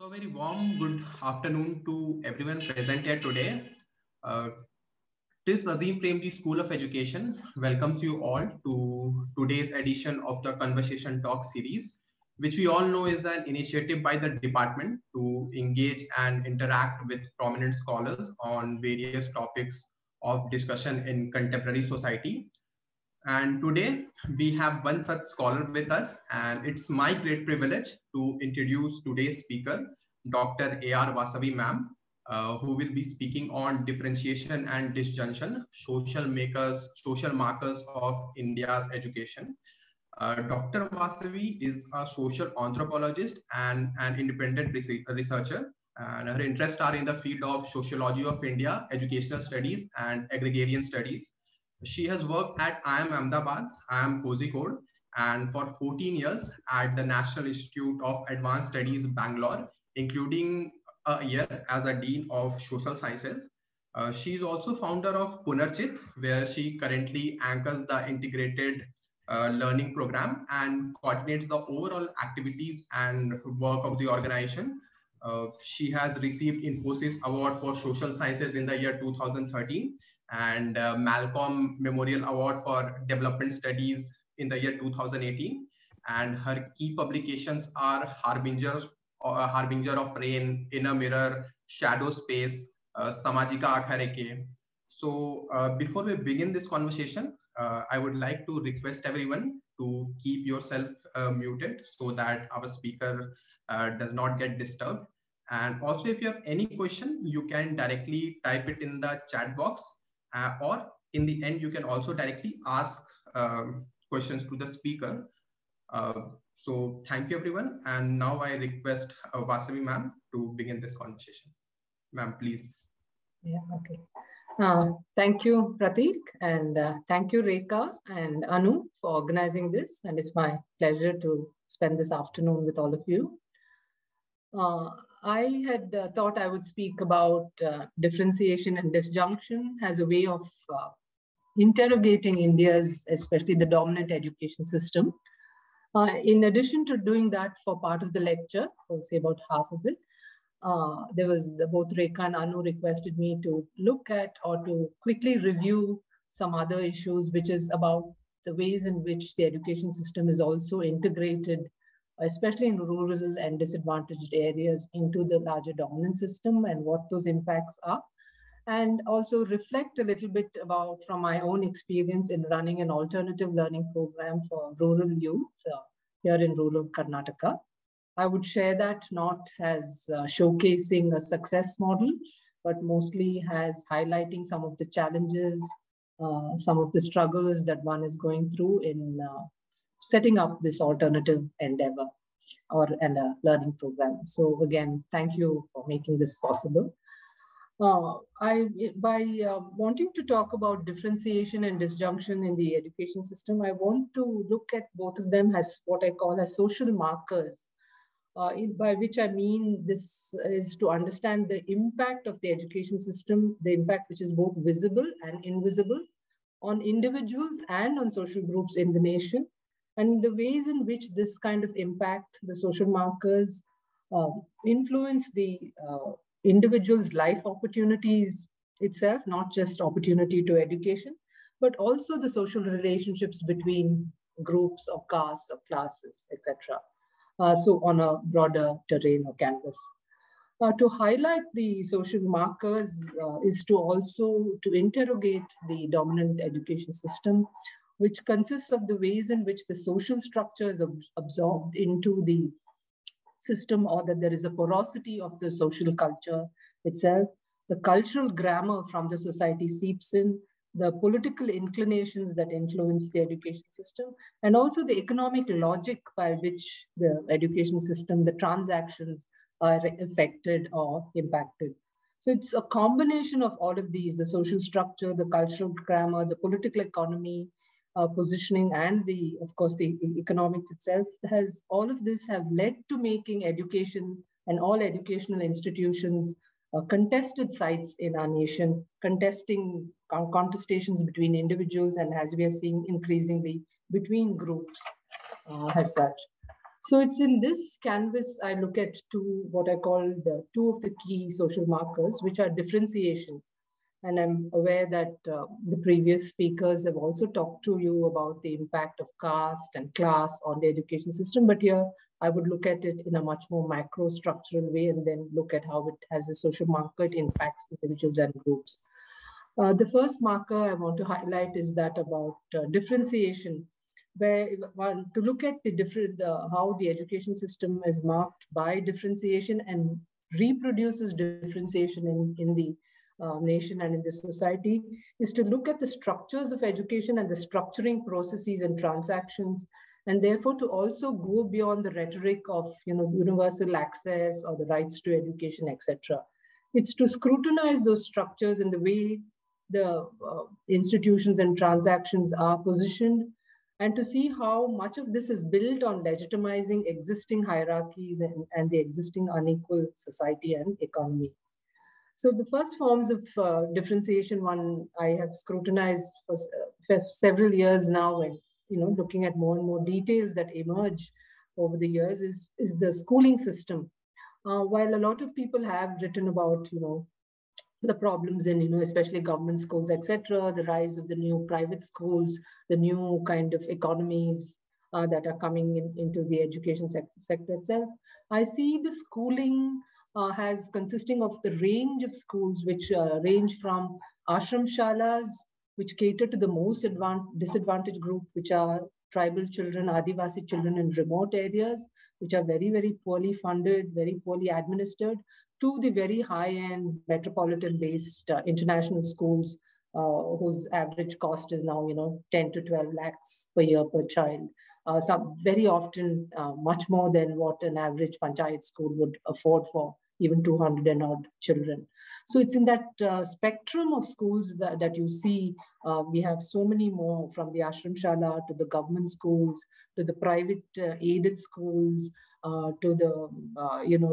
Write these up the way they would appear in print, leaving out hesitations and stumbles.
So, a very warm good afternoon to everyone present here today. Uh, TISS Azim Premji School of Education welcomes you all to today's edition of the Conversation Talk series, which we all know is an initiative by the department to engage and interact with prominent scholars on various topics of discussion in contemporary society. And today we have one such scholar with us, and it's my great privilege to introduce today's speaker, Dr. A.R Vasavi ma'am, who will be speaking on differentiation and disjunction, social markers of India's education. Dr. Vasavi is a social anthropologist and an independent researcher, and her interests are in the field of sociology of India, educational studies, and agrarian studies. She has worked at IIM Ahmedabad, IIM Kozhikode, and for 14 years at the National Institute of Advanced Studies, Bangalore, including a year as a Dean of Social Sciences. She is also founder of Punarchit, where she currently anchors the integrated learning program and coordinates the overall activities and work of the organization. She has received Infosys Award for Social Sciences in the year 2013 and Malcolm Memorial Award for Development Studies in the year 2018. And her key publications are Harbinger of Rain, Inner Mirror, Shadow Space, Samajika Akhareke. So before we begin this conversation, I would like to request everyone to keep yourself muted so that our speaker does not get disturbed. And also, if you have any question, you can directly type it in the chat box, or in the end, you can also directly ask questions to the speaker. So thank you, everyone. And now I request Vasavi ma'am to begin this conversation. Ma'am, please. Yeah, okay. Thank you, Pratik, and thank you, Rekha and Anu, for organizing this. And it's my pleasure to spend this afternoon with all of you. I had thought I would speak about differentiation and disjunction as a way of interrogating India's, especially the dominant education system. In addition to doing that for part of the lecture, or say about half of it, there was both Rekha and Anu requested me to look at or to quickly review some other issues, which is about the ways in which the education system is also integrated, especially in rural and disadvantaged areas, into the larger dominant system and what those impacts are. And also reflect a little bit about from my own experience in running an alternative learning program for rural youth here in rural Karnataka. I would share that not as showcasing a success model, but mostly as highlighting some of the challenges, some of the struggles that one is going through in setting up this alternative endeavor and a learning program. So again, thank you for making this possible. By wanting to talk about differentiation and disjunction in the education system, I want to look at both of them as what I call as social markers, by which I mean this is to understand the impact of the education system, the impact which is both visible and invisible on individuals and on social groups in the nation, and the ways in which this kind of impact, the social markers, influence the individual's life opportunities itself, not just opportunity to education, but also the social relationships between groups or castes or classes, etc. So on a broader terrain or canvas. To highlight the social markers is to also to interrogate the dominant education system, which consists of the ways in which the social structure is absorbed into the system, or that there is a porosity of the social culture itself. The cultural grammar from the society seeps in, the political inclinations that influence the education system, and also the economic logic by which the education system, the transactions are affected or impacted. So it's a combination of all of these, the social structure, the cultural grammar, the political economy, positioning, and of course, the economics itself. All of this have led to making education and all educational institutions contested sites in our nation, contestations between individuals, and as we are seeing increasingly between groups as such. So it's in this canvas I look at what I call the two of the key social markers, which are differentiation. And I'm aware that the previous speakers have also talked to you about the impact of caste and class on the education system. But here I would look at it in a much more macro structural way and then look at how it has a social marker, it impacts individuals and groups. The first marker I want to highlight is that about differentiation, where to look at how the education system is marked by differentiation and reproduces differentiation in the nation and in the society, is to look at the structures of education and the structuring processes and transactions, and therefore to also go beyond the rhetoric of universal access or the rights to education, etc. It's to scrutinize those structures in the way the institutions and transactions are positioned, and to see how much of this is built on legitimizing existing hierarchies and the existing unequal society and economy. So the first forms of differentiation, one I have scrutinized for several years now, and looking at more and more details that emerge over the years, is the schooling system. While a lot of people have written about the problems in especially government schools, etc., the rise of the new private schools, the new kind of economies that are coming into the education sector itself, I see the schooling has consisting of the range of schools which range from ashram shalas, which cater to the most disadvantaged group, which are tribal children, Adivasi children in remote areas, which are very, very poorly funded, very poorly administered, to the very high-end metropolitan-based international schools whose average cost is now 10 to 12 lakhs per year per child. Some very often much more than what an average panchayat school would afford for even 200 and odd children. So it's in that spectrum of schools that you see we have so many more, from the ashram shala to the government schools to the private aided schools, to the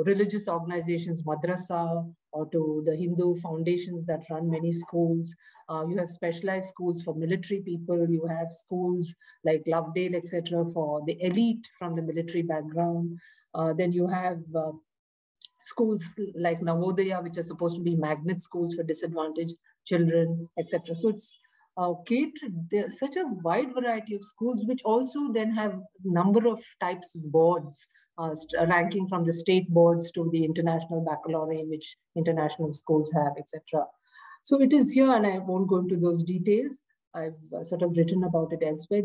religious organizations, madrasa, or to the Hindu foundations that run many schools. You have specialized schools for military people. You have schools like Lovedale, etc., for the elite from the military background. Then you have schools like Navodaya, which are supposed to be magnet schools for disadvantaged children, etc. So it's catered. There's such a wide variety of schools, which also then have number of types of boards, ranking from the state boards to the international baccalaureate, which international schools have, etc. So it is here, and I won't go into those details. I've sort of written about it elsewhere.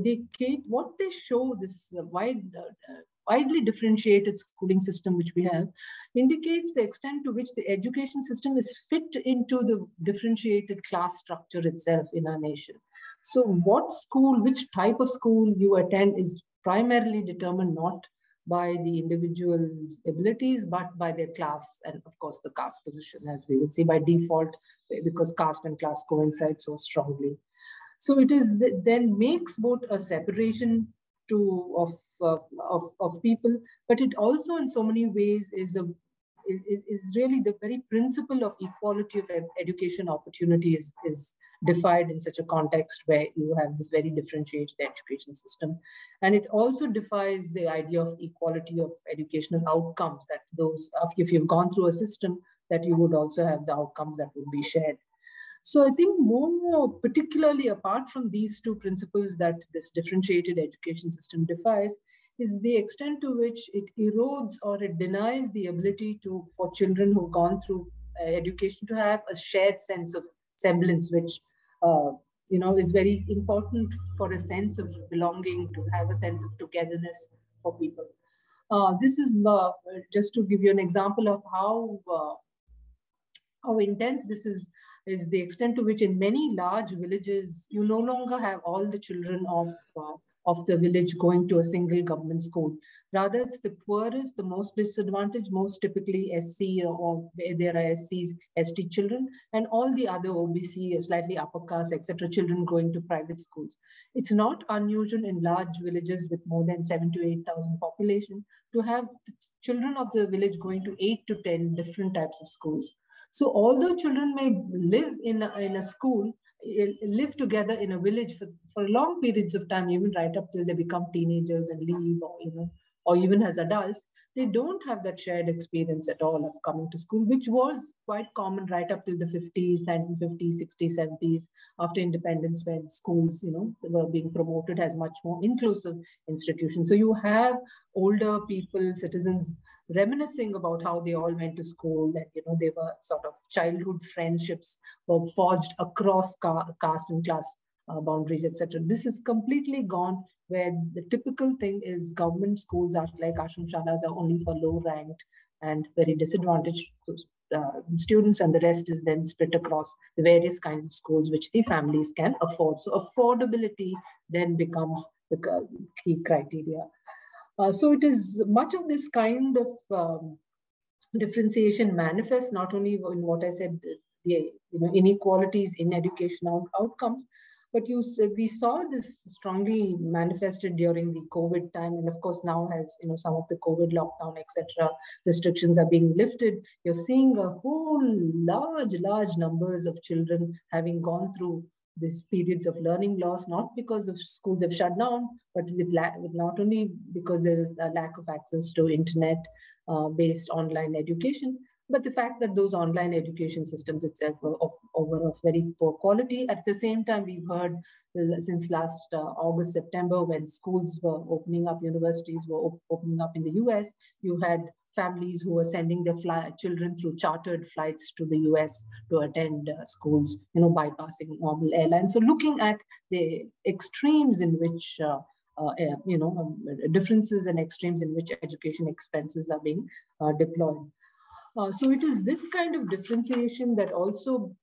What they show, this widely differentiated schooling system which we have, indicates the extent to which the education system is fit into the differentiated class structure itself in our nation. So what school, which type of school you attend is primarily determined not by the individual's abilities, but by their class and, of course, the caste position, as we would see by default, because caste and class coincide so strongly. So it is then makes both a separation of people, but it also in so many ways is really the very principle of equality of education opportunity is defied in such a context where you have this very differentiated education system. And it also defies the idea of equality of educational outcomes, that if you've gone through a system, that you would also have the outcomes that would be shared. So I think more particularly, apart from these two principles that this differentiated education system defies, is the extent to which it erodes or it denies the ability for children who've gone through education to have a shared sense of semblance, which is very important for a sense of belonging, to have a sense of togetherness for people. This is just to give you an example of how intense this is the extent to which in many large villages, you no longer have all the children of the village going to a single government school. Rather, it's the poorest, the most disadvantaged, most typically SC, or there are SCs, ST children, and all the other OBC, slightly upper caste, etc., children going to private schools. It's not unusual in large villages with more than 7,000 to 8,000 population to have children of the village going to 8 to 10 different types of schools. So although children may live in a school, live together in a village for long periods of time, even right up till they become teenagers and leave, or or even as adults, they don't have that shared experience at all of coming to school, which was quite common right up till the 50s, 1950s, 60s, 70s, after independence, when schools, were being promoted as much more inclusive institutions. So you have older people, citizens, reminiscing about how they all went to school, and they were sort of childhood friendships were forged across caste and class boundaries, etc. This is completely gone, where the typical thing is government schools are like ashram shalas are only for low ranked and very disadvantaged students, and the rest is then split across the various kinds of schools which the families can afford. So affordability then becomes the key criteria. So it is much of this kind of differentiation manifests not only in what I said, the inequalities in education outcomes, but we saw this strongly manifested during the COVID time, and of course now as some of the COVID lockdown, etc., restrictions are being lifted, you're seeing a whole large numbers of children having gone through these periods of learning loss, not because of schools have shut down, but with not only because there is a lack of access to internet based online education, but the fact that those online education systems itself were of very poor quality. At the same time, we've heard since last August, September, when schools were opening up, universities were opening up in the US, you had families who were sending their children through chartered flights to the US to attend schools, bypassing normal airlines. So looking at the extremes in which differences and extremes in which education expenses are being deployed. So it is this kind of differentiation that also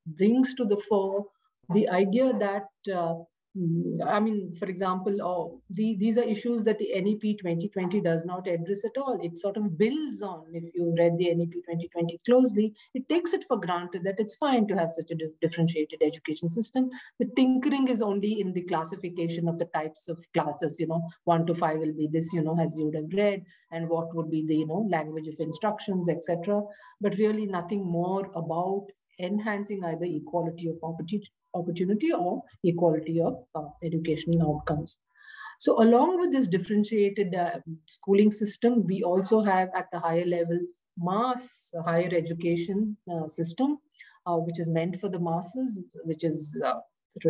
brings to the fore the idea that, for example, these are issues that the NEP 2020 does not address at all. It sort of builds on, if you read the NEP 2020 closely, it takes it for granted that it's fine to have such a differentiated education system. The tinkering is only in the classification of the types of classes, 1 to 5 will be this, as you would have read, and what would be the, language of instructions, etc. But really nothing more about enhancing either equality of opportunity or equality of educational outcomes. So along with this differentiated schooling system, we also have at the higher level mass higher education system, which is meant for the masses, which is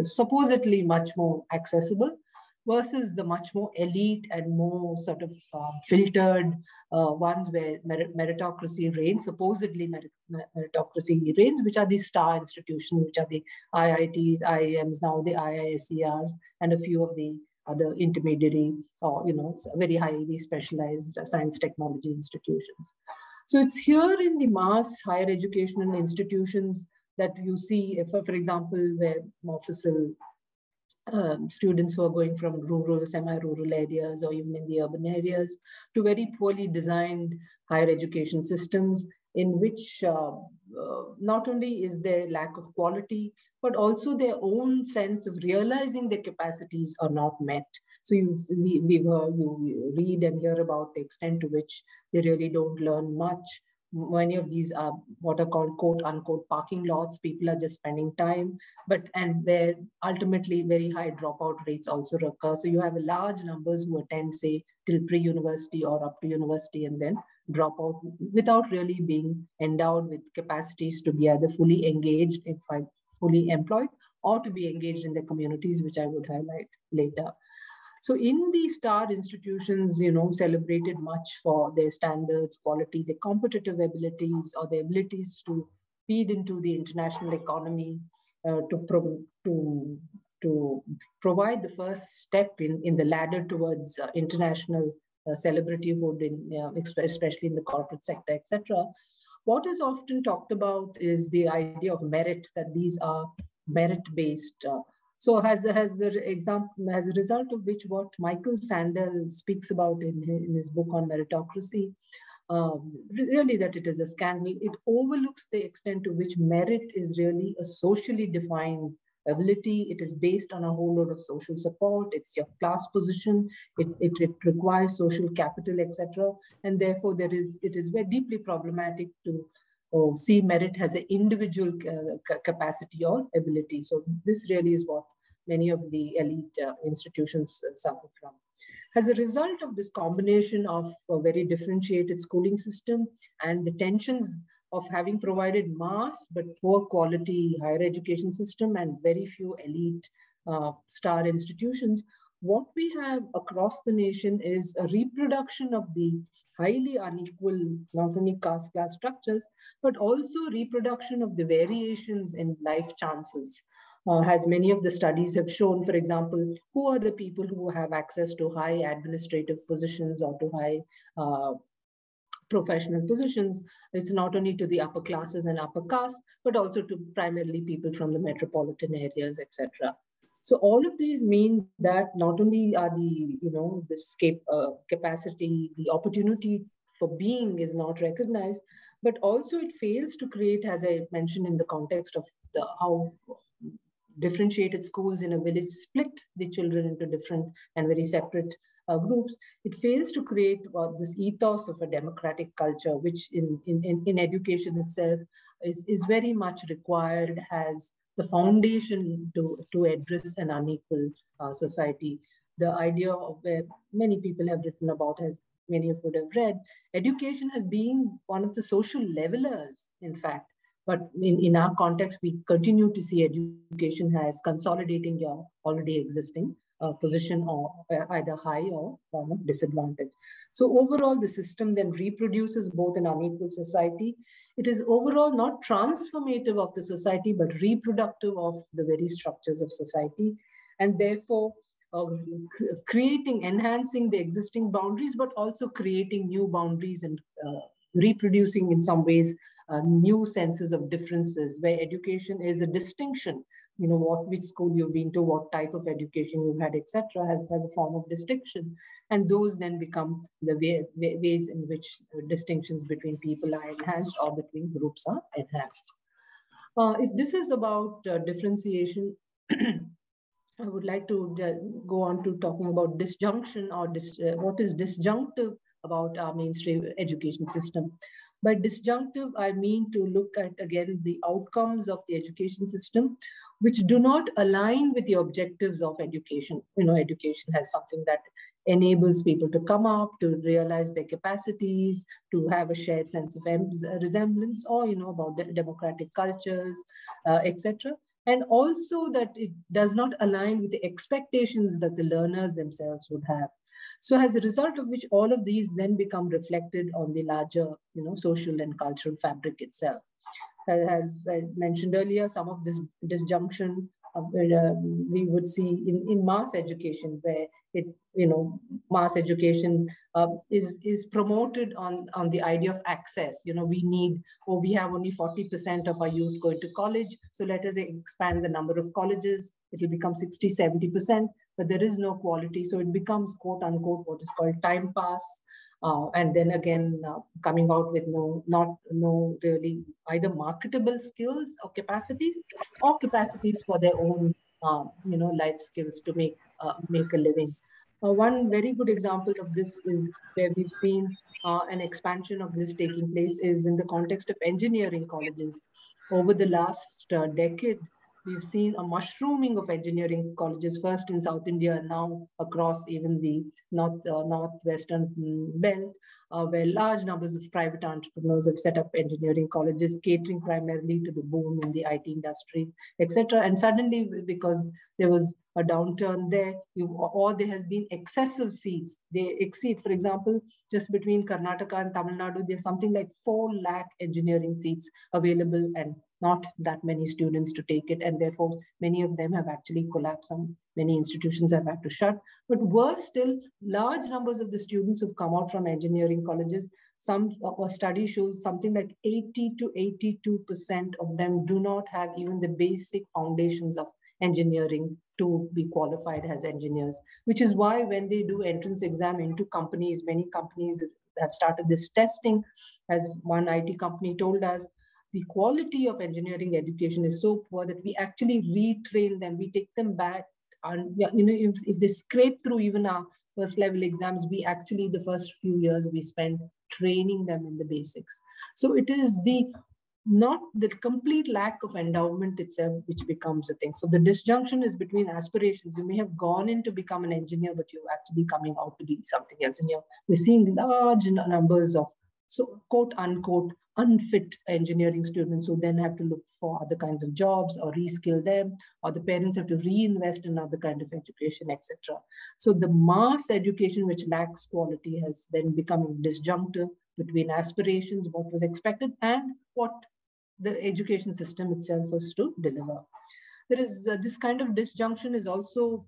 supposedly much more accessible, versus the much more elite and more sort of filtered ones where meritocracy reigns, supposedly meritocracy reigns, which are the star institutions, which are the IITs, IIMs, now the IISERs, and a few of the other intermediary or, very highly specialized science technology institutions. So it's here in the mass higher educational institutions that you see, for example, where Mofussil students who are going from rural, semi-rural areas or even in the urban areas to very poorly designed higher education systems in which not only is there lack of quality, but also their own sense of realizing their capacities are not met. So you read and hear about the extent to which they really don't learn much. Many of these are what are called quote unquote parking lots. People are just spending time, and where ultimately very high dropout rates also occur. So you have a large numbers who attend, say, till pre-university or up to university and then drop out without really being endowed with capacities to be either fully engaged, if fully employed, or to be engaged in the communities, which I would highlight later. So in these star institutions, celebrated much for their standards, quality, their competitive abilities, or their abilities to feed into the international economy, to provide the first step in the ladder towards international celebrityhood, especially in the corporate sector, etc. What is often talked about is the idea of merit, that these are merit-based. So as a result of which, what Michael Sandel speaks about in his book on meritocracy, really that it is a scandal. It overlooks the extent to which merit is really a socially defined ability. It is based on a whole lot of social support. It's your class position. It requires social capital, etc. And therefore, it is very deeply problematic to see merit as an individual capacity or ability. So this really is what many of the elite institutions suffer from. As a result of this combination of a very differentiated schooling system and the tensions of having provided mass but poor quality higher education system and very few elite star institutions, what we have across the nation is a reproduction of the highly unequal, not only caste class structures, but also reproduction of the variations in life chances. As many of the studies have shown, for example, who are the people who have access to high administrative positions or to high professional positions. It's not only to the upper classes and upper castes, but also to primarily people from the metropolitan areas, etc. So all of these mean that not only are the capacity, the opportunity for being is not recognized, but also it fails to create, as I mentioned in the context of how differentiated schools in a village split the children into different and very separate groups. It fails to create this ethos of a democratic culture, which in education itself is very much required as the foundation to address an unequal society. The idea of where many people have written about, as many of you would have read, education has been one of the social levelers, in fact. But in our context, we continue to see education as consolidating your already existing position or either high or form of disadvantage. So overall, the system then reproduces both an unequal society. It is overall not transformative of the society, but reproductive of the very structures of society. And therefore, enhancing the existing boundaries, but also creating new boundaries and reproducing in some ways new senses of differences, where education is a distinction, which school you've been to, what type of education you've had, etc., has a form of distinction. And those then become the ways in which distinctions between people are enhanced or between groups are enhanced. If this is about differentiation, I would like to go on to talking about disjunction or what is disjunctive about our mainstream education system. By disjunctive, I mean to look at, again, the outcomes of the education system, which do not align with the objectives of education. Education has something that enables people to come up, to realize their capacities, to have a shared sense of resemblance, or, about democratic cultures, etc. And also that it does not align with the expectations that the learners themselves would have. So as a result of which, all of these then become reflected on the larger, social and cultural fabric itself. As I mentioned earlier, some of this disjunction we would see in mass education, where mass education is promoted on the idea of access. We have only 40% of our youth going to college, so let us expand the number of colleges. It will become 60, 70%, but there is no quality. So it becomes, quote unquote, what is called time pass. And then again, coming out with no really either marketable skills or capacities for their own, life skills to make a living. One very good example of this is where we've seen an expansion of this taking place is in the context of engineering colleges. Over the last decade, we've seen a mushrooming of engineering colleges, first in South India and now across even the northwestern belt, where large numbers of private entrepreneurs have set up engineering colleges, catering primarily to the boom in the IT industry, etc. And suddenly, because there was a downturn there, or there has been excessive seats. They exceed, for example, just between Karnataka and Tamil Nadu, there's something like 4 lakh engineering seats available and not that many students to take it. And therefore, many of them have actually collapsed. Many institutions have had to shut. But worse still, large numbers of the students who've come out from engineering colleges, a study shows something like 80 to 82% of them do not have even the basic foundations of engineering to be qualified as engineers, which is why when they do entrance exam into companies, many companies have started this testing. As one IT company told us, the quality of engineering education is so poor that we actually retrain them. We take them back, and if they scrape through even our first level exams, we actually, the first few years, we spend training them in the basics. So it is the not the complete lack of endowment itself, which becomes a thing. So the disjunction is between aspirations. You may have gone in to become an engineer, but you're actually coming out to be something else. And we're seeing large numbers of, so quote unquote, unfit engineering students who then have to look for other kinds of jobs or reskill them, or the parents have to reinvest in other kind of education, etc. So the mass education, which lacks quality, has then become disjunctive between aspirations, what was expected, and what the education system itself was to deliver. There is this kind of disjunction is also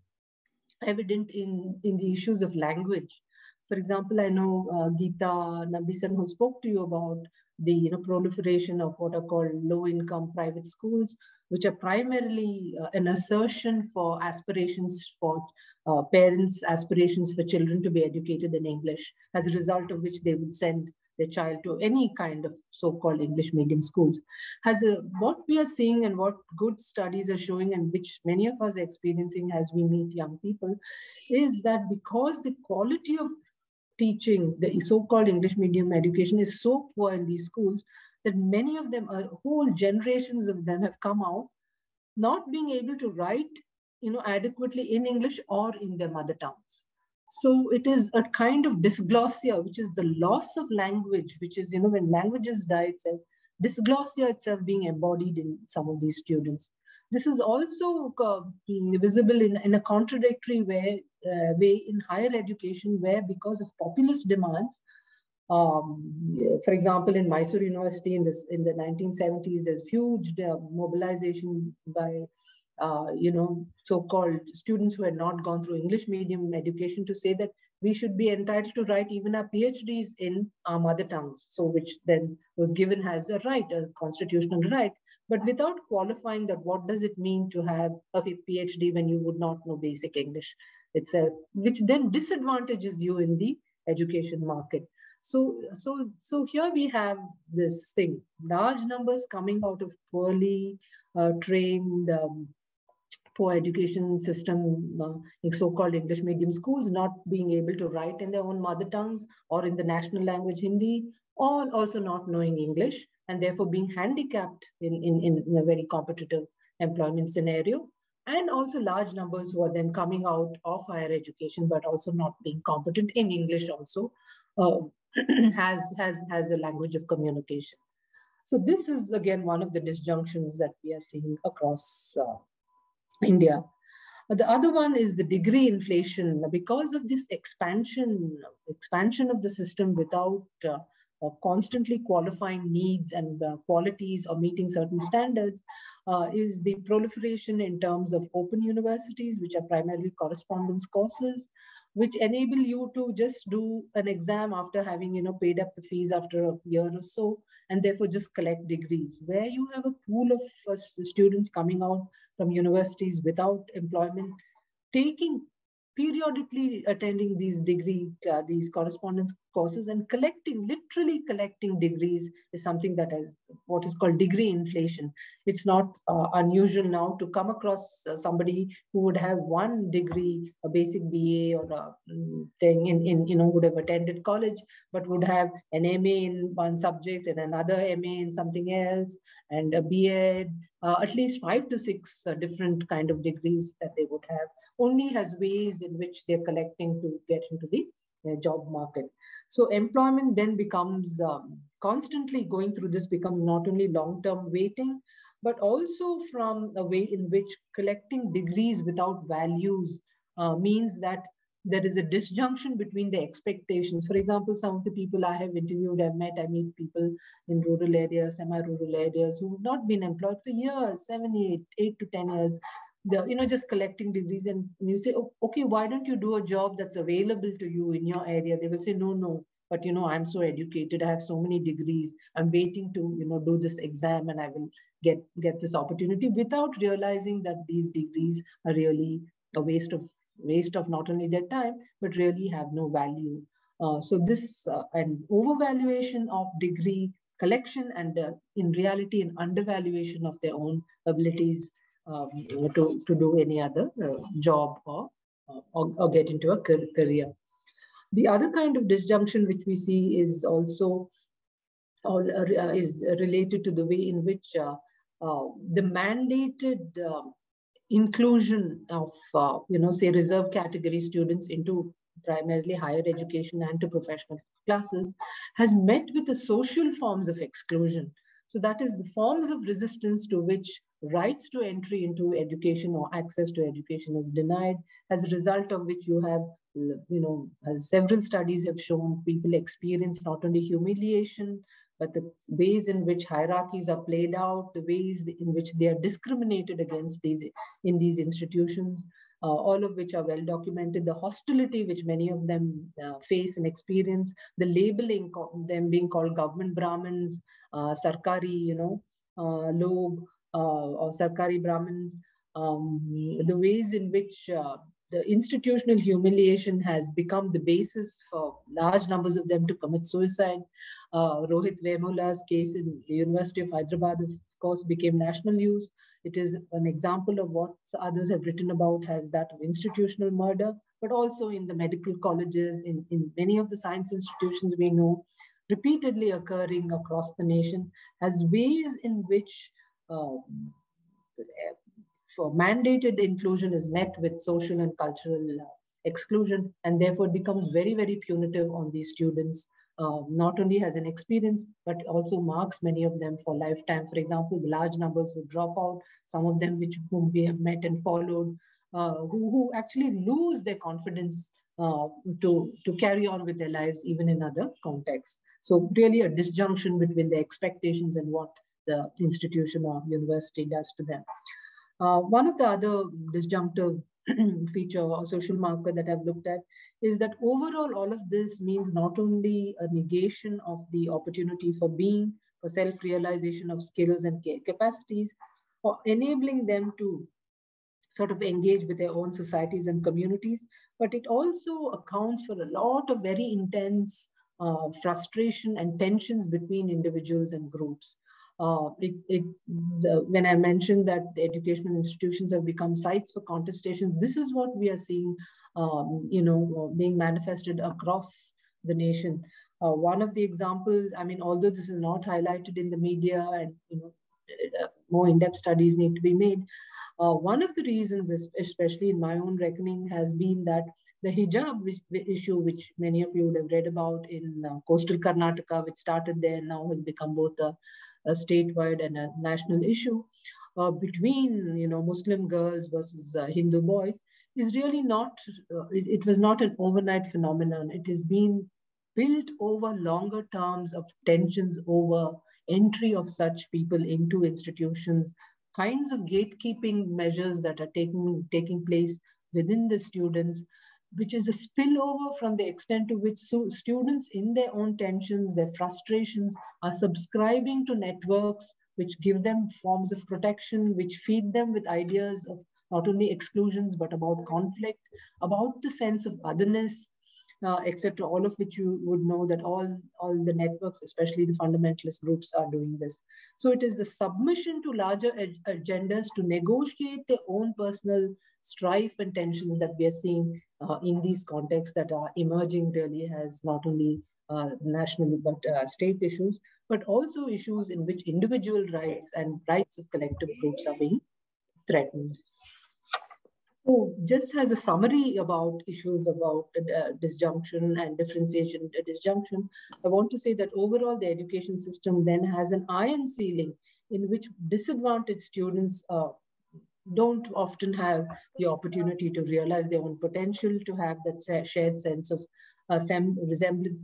evident in the issues of language. For example, I know Geeta Nambisan, who spoke to you about the proliferation of what are called low-income private schools, which are primarily an assertion for aspirations for parents' aspirations for children to be educated in English, as a result of which they would send their child to any kind of so-called English medium schools. What we are seeing and what good studies are showing, and which many of us are experiencing as we meet young people, is that because the quality of teaching, the so-called English medium education, is so poor in these schools, that many of them, whole generations of them, have come out not being able to write adequately in English or in their mother tongues. So it is a kind of dysglossia, which is the loss of language, which is, when languages die itself, dysglossia itself being embodied in some of these students. This is also visible in a contradictory way in higher education, where because of populist demands, for example, in Mysore University in the 1970s, there's huge mobilization by so-called students who had not gone through English medium education to say that we should be entitled to write even our PhDs in our mother tongues, so which then was given as a right, a constitutional right, but without qualifying that what does it mean to have a PhD when you would not know basic English itself, which then disadvantages you in the education market. So here we have this thing, large numbers coming out of poorly trained poor education system, so-called English medium schools, not being able to write in their own mother tongues or in the national language Hindi, or also not knowing English, and therefore being handicapped in a very competitive employment scenario. And also large numbers who are then coming out of higher education, but also not being competent in English also, has a language of communication. So this is, again, one of the disjunctions that we are seeing across India. The other one is the degree inflation. Because of this expansion of the system without constantly qualifying needs and qualities or meeting certain standards, is the proliferation in terms of open universities, which are primarily correspondence courses, which enable you to just do an exam after having paid up the fees after a year or so, and therefore just collect degrees, where you have a pool of students coming out from universities without employment, periodically attending these these correspondence courses and literally collecting degrees, is something that has what is called degree inflation. It's not unusual now to come across somebody who would have one degree, a basic BA or a thing would have attended college, but would have an MA in one subject and another MA in something else, and a BEd, at least 5 to 6 different kind of degrees that they would have, only has ways in which they're collecting to get into the job market. So employment then becomes constantly going through this, becomes not only long-term waiting, but also from a way in which collecting degrees without values means that there is a disjunction between the expectations. For example, some of the people I have interviewed, I meet people in rural areas, semi-rural areas, who have not been employed for years, 8 to 10 years, just collecting degrees. And you say, oh, okay, why don't you do a job that's available to you in your area? They will say, no, but I'm so educated, I have so many degrees, I'm waiting to do this exam and I will get this opportunity, without realizing that these degrees are really a waste of not only their time, but really have no value. So this an overvaluation of degree collection, and in reality an undervaluation of their own abilities to do any other job or get into a career. The other kind of disjunction which we see is also is related to the way in which the mandated inclusion of, say, reserve category students into primarily higher education and to professional classes has met with the social forms of exclusion. So that is the forms of resistance to which rights to entry into education or access to education is denied, as a result of which you have, as several studies have shown, people experience not only humiliation, but the ways in which hierarchies are played out, the ways in which they are discriminated against in these institutions, all of which are well documented, the hostility which many of them face and experience, the labeling, them being called government Brahmins, Sarkari, Log, or Sarkari Brahmins, the ways in which the institutional humiliation has become the basis for large numbers of them to commit suicide. Rohit Vemula's case in the University of Hyderabad, of course, became national news. It is an example of what others have written about as that of institutional murder, but also in the medical colleges, in many of the science institutions we know, repeatedly occurring across the nation as ways in which for mandated inclusion is met with social and cultural exclusion, and therefore becomes very, very punitive on these students, not only as an experience, but also marks many of them for lifetime. For example, the large numbers who drop out, some of them whom we have met and followed, who actually lose their confidence to carry on with their lives, even in other contexts. So really a disjunction between the expectations and what the institution or university does to them. One of the other disjunctive feature or social marker that I've looked at is that overall all of this means not only a negation of the opportunity for being, for self-realization of skills and capacities, or enabling them to sort of engage with their own societies and communities, but it also accounts for a lot of very intense frustration and tensions between individuals and groups. When I mentioned that the educational institutions have become sites for contestations, this is what we are seeing, being manifested across the nation. One of the examples, I mean, although this is not highlighted in the media, and more in-depth studies need to be made. One of the reasons, especially in my own reckoning, has been that the hijab issue, which many of you would have read about in coastal Karnataka, which started there, now has become both a statewide and a national issue, between Muslim girls versus Hindu boys, is really not. It was not an overnight phenomenon. It has been built over longer terms of tensions over entry of such people into institutions, kinds of gatekeeping measures that are taking place within the students, which is a spillover from the extent to which students in their own tensions, their frustrations, are subscribing to networks which give them forms of protection, which feed them with ideas of not only exclusions, but about conflict, about the sense of otherness, etc., all of which you would know that all the networks, especially the fundamentalist groups, are doing this. So it is the submission to larger agendas to negotiate their own personal strife and tensions that we are seeing in these contexts that are emerging really as not only national but state issues, but also issues in which individual rights and rights of collective groups are being threatened. So just as a summary about issues about disjunction and differentiation disjunction, I want to say that overall the education system then has an iron ceiling in which disadvantaged students don't often have the opportunity to realize their own potential, to have that shared sense of resemblance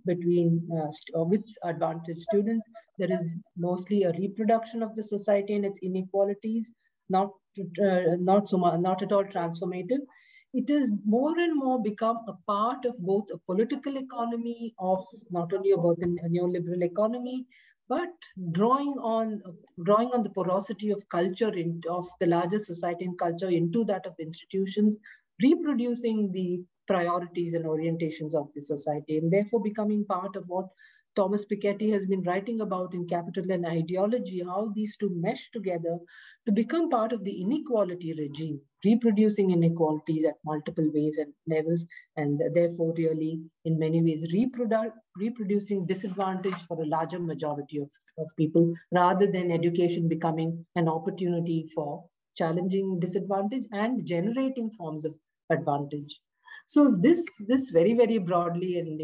between with advantaged students. There is mostly a reproduction of the society and its inequalities, not at all transformative. It is more and more become a part of both a political economy, of not only about the neoliberal economy, but drawing on the porosity of culture of the larger society and culture into that of institutions, reproducing the priorities and orientations of the society, and therefore becoming part of what Thomas Piketty has been writing about in Capital and Ideology, how these two mesh together to become part of the inequality regime. reproducing inequalities at multiple ways and levels, and therefore really in many ways reproducing disadvantage for a larger majority of people, rather than education becoming an opportunity for challenging disadvantage and generating forms of advantage. So this very, very broadly, and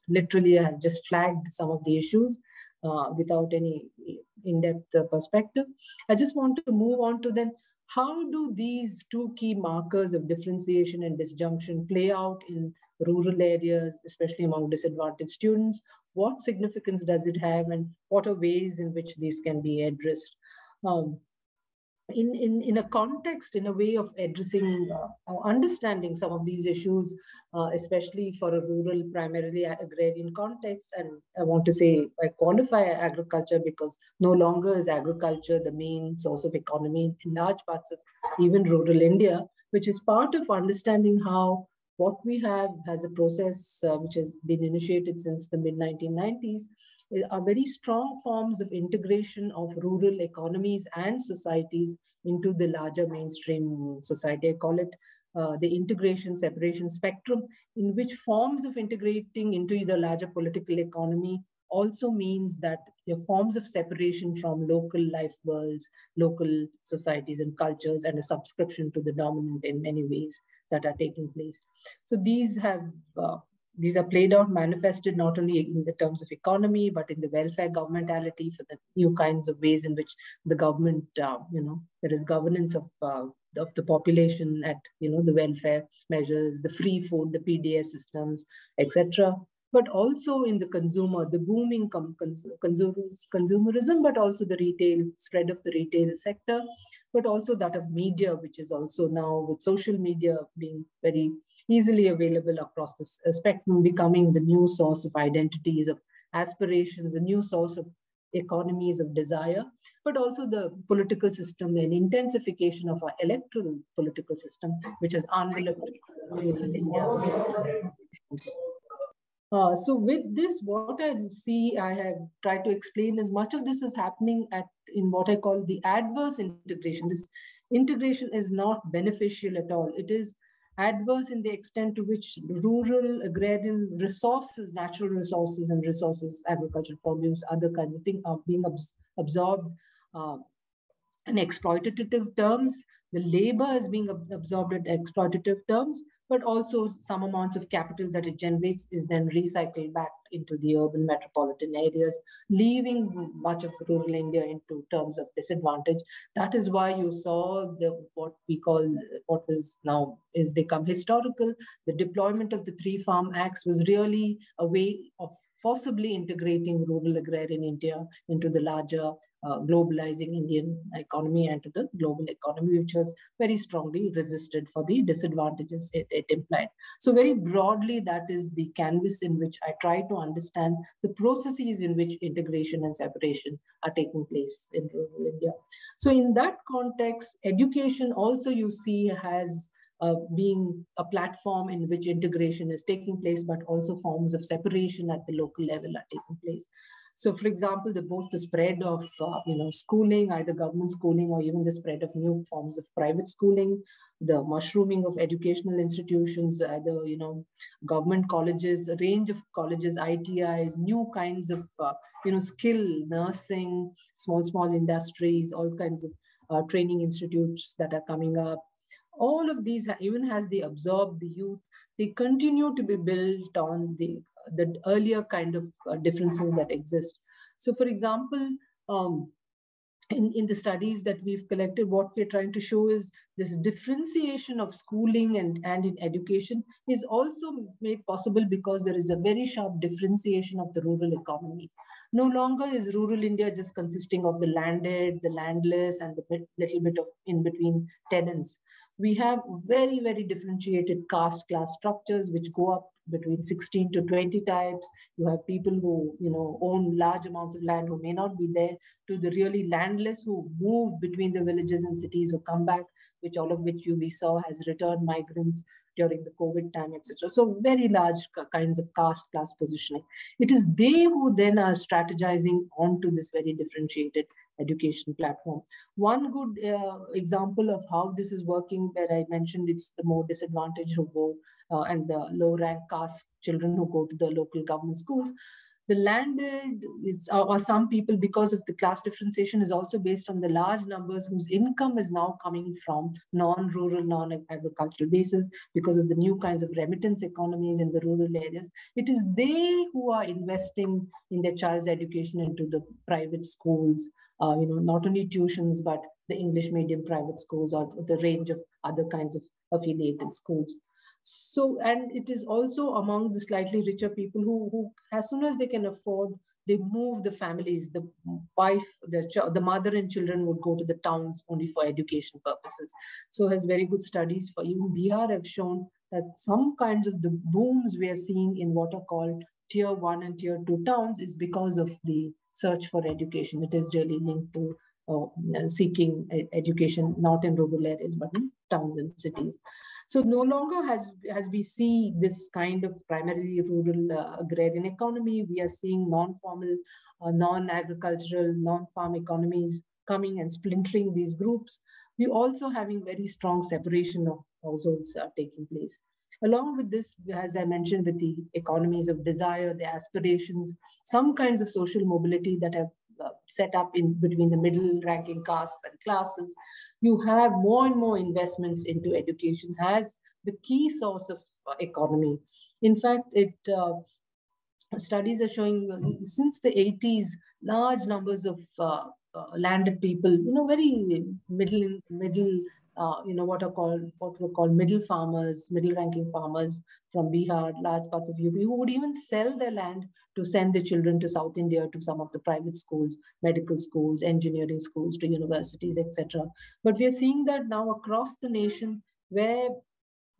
literally I have just flagged some of the issues without any in-depth perspective. I just want to move on to then, how do these two key markers of differentiation and disjunction play out in rural areas, especially among disadvantaged students? What significance does it have, and what are ways in which these can be addressed? In a context, in a way of addressing or understanding some of these issues, especially for a rural, primarily agrarian context. And I want to say, I qualify agriculture because no longer is agriculture the main source of economy in large parts of even rural India, which is part of understanding how what we have as a process which has been initiated since the mid-1990s are very strong forms of integration of rural economies and societies into the larger mainstream society. I call it the integration separation spectrum, in which forms of integrating into the larger political economy also means that there are forms of separation from local life worlds, local societies and cultures, and a subscription to the dominant in many ways that are taking place. So these are played out, manifested not only in the terms of economy, but in the welfare governmentality, for the new kinds of ways in which the government, there is governance of the population at, the welfare measures, the free food, the PDS systems, etc. But also in the consumer, the booming consumerism, but also the retail, spread of the retail sector, but also that of media, which is also now with social media being very easily available across the spectrum, becoming the new source of identities, of aspirations, a new source of economies of desire, but also the political system, the intensification of our electoral political system, which has enveloped rural India. So with this, what I see, I have tried to explain is much of this is happening in what I call the adverse integration. This integration is not beneficial at all. It is adverse in the extent to which rural agrarian resources, natural resources and resources, agricultural produce, other kinds of things are being absorbed in exploitative terms. The labor is being absorbed in exploitative terms, but also some amounts of capital that it generates is then recycled back into the urban metropolitan areas, leaving much of rural India into terms of disadvantage. That is why you saw what we call, what is now is become historical. The deployment of the 3 Farm Acts was really a way of forcibly integrating rural agrarian India into the larger globalizing Indian economy and to the global economy, which was very strongly resisted for the disadvantages it implied. So very broadly, that is the canvas in which I try to understand the processes in which integration and separation are taking place in rural India. So in that context, education also you see has being a platform in which integration is taking place, but also forms of separation at the local level are taking place. So, for example, both the spread of schooling, either government schooling or even the spread of new forms of private schooling, the mushrooming of educational institutions, either government colleges, a range of colleges, ITIs, new kinds of skill, nursing, small industries, all kinds of training institutes that are coming up. All of these, even as they absorb the youth, they continue to be built on the earlier kind of differences that exist. So, for example, in the studies that we've collected, what we're trying to show is this differentiation of schooling and in education is also made possible because there is a very sharp differentiation of the rural economy. No longer is rural India just consisting of the landed, the landless, and the little bit of in-between tenants. We have very, very differentiated caste class structures which go up between 16 to 20 types. You have people who own large amounts of land who may not be there, to the really landless who move between the villages and cities, who come back, which all of which we saw as return migrants during the COVID time, etc. So very large kinds of caste class positioning. It is they who then are strategizing onto this very differentiated education platform. One good example of how this is working, where I mentioned it's the more disadvantaged who go and the low rank caste children who go to the local government schools. The landed is, or some people, because of the class differentiation, is also based on the large numbers whose income is now coming from non-rural, non-agricultural bases because of the new kinds of remittance economies in the rural areas. It is they who are investing in their child's education into the private schools, not only tuitions, but the English medium private schools or the range of other kinds of affiliated schools. So, and it is also among the slightly richer people who as soon as they can afford, they move the families, the wife, the mother and children would go to the towns only for education purposes. So has very good studies for even Bihar have shown that some kinds of the booms we are seeing in what are called tier 1 and tier 2 towns is because of the search for education. It is really linked to seeking education, not in rural areas, but in towns and cities. So no longer as we see this kind of primarily rural agrarian economy, we are seeing non-formal, non-agricultural, non-farm economies coming and splintering these groups. We also having very strong separation of households taking place. Along with this, as I mentioned, with the economies of desire, the aspirations, some kinds of social mobility that have set up in between the middle ranking castes and classes, you have more and more investments into education as the key source of economy. In fact, studies are showing since the 80s, large numbers of landed people, very middle, what were called middle farmers, middle ranking farmers from Bihar, large parts of UP, who would even sell their land to send their children to South India, to some of the private schools, medical schools, engineering schools, to universities, etc. But we are seeing that now across the nation, where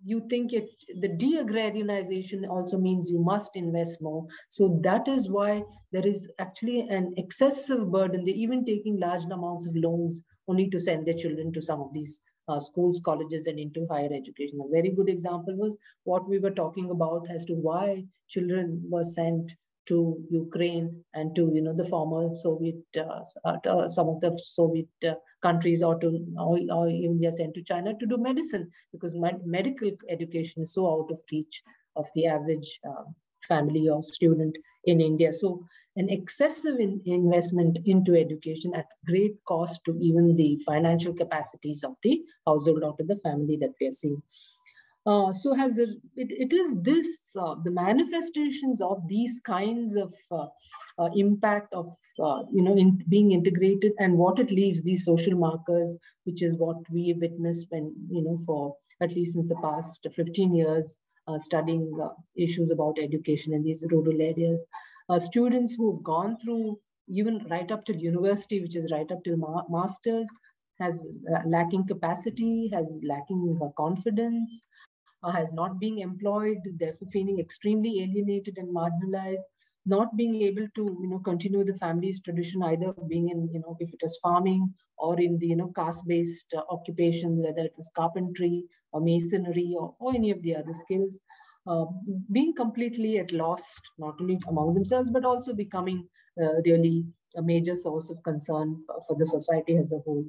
you think the de-agrarianization also means you must invest more. So that is why there is actually an excessive burden. They're even taking large amounts of loans only to send their children to some of these schools, colleges, and into higher education. A very good example was what we were talking about as to why children were sent to Ukraine and to the former Soviet, some of the Soviet countries, or even they are sent to China to do medicine, because medical education is so out of reach of the average family or student in India. So an excessive investment into education at great cost to even the financial capacities of the household or to the family that we are seeing. So it is this, the manifestations of these kinds of impact of, in being integrated, and what it leaves, these social markers, which is what we witnessed when, for at least since the past 15 years, studying issues about education in these rural areas. Students who have gone through even right up to university, which is right up to masters, has lacking capacity, has lacking confidence, has not being employed, therefore feeling extremely alienated and marginalized, not being able to continue the family's tradition, either being in if it is farming or in the caste-based occupations, whether it was carpentry or masonry or any of the other skills, being completely at loss, not only among themselves but also becoming really a major source of concern for the society as a whole.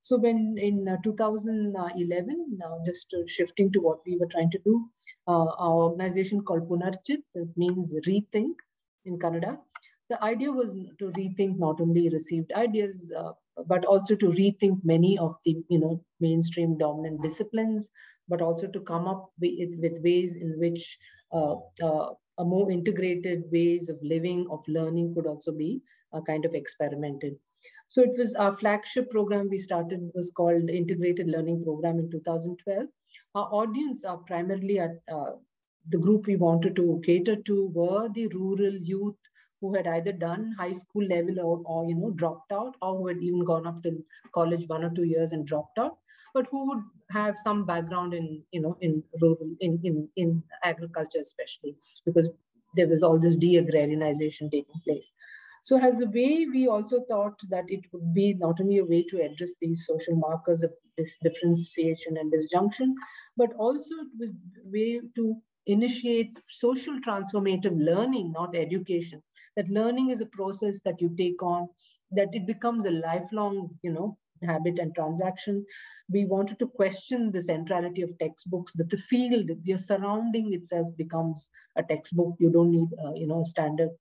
So when in 2011, just shifting to what we were trying to do, our organization called Punarchit, it means rethink in Kannada. The idea was to rethink not only received ideas, but also to rethink many of the mainstream dominant disciplines, but also to come up with ways in which a more integrated ways of living, of learning could also be kind of experimented. So it was our flagship program we started, was called Integrated Learning Program in 2012. Our audience are primarily at the group we wanted to cater to were the rural youth who had either done high school level or dropped out, or who had even gone up to college 1 or 2 years and dropped out, but who would have some background in rural, in agriculture especially, because there was all this de-agrarianization taking place. So as a way, we also thought that it would be not only a way to address these social markers of this differentiation and disjunction, but also it was a way to initiate social transformative learning, not education. That learning is a process that you take on, that it becomes a lifelong, habit and transaction. We wanted to question the centrality of textbooks, that the field, your surrounding itself becomes a textbook. You don't need, a standard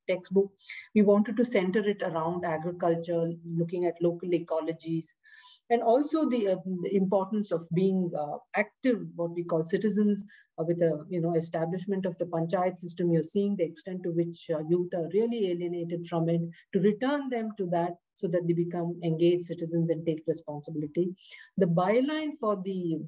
textbook. We wanted to center it around agriculture, looking at local ecologies, and also the importance of being active, what we call citizens, with a establishment of the panchayat system. You're seeing the extent to which youth are really alienated from it, to return them to that so that they become engaged citizens and take responsibility. The byline for the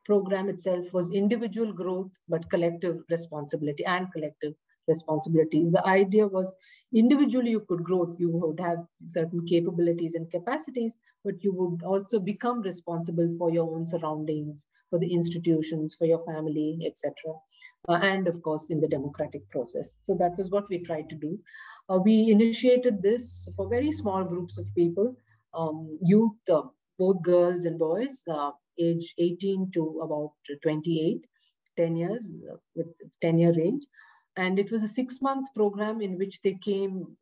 program itself was individual growth, but collective responsibility and collective responsibilities. The idea was individually you could grow, you would have certain capabilities and capacities, but you would also become responsible for your own surroundings, for the institutions, for your family, etc. And of course, in the democratic process. So that was what we tried to do. We initiated this for very small groups of people, youth, both girls and boys, age 18 to about 28, 10 years, with 10-year range. And it was a 6-month program in which they came,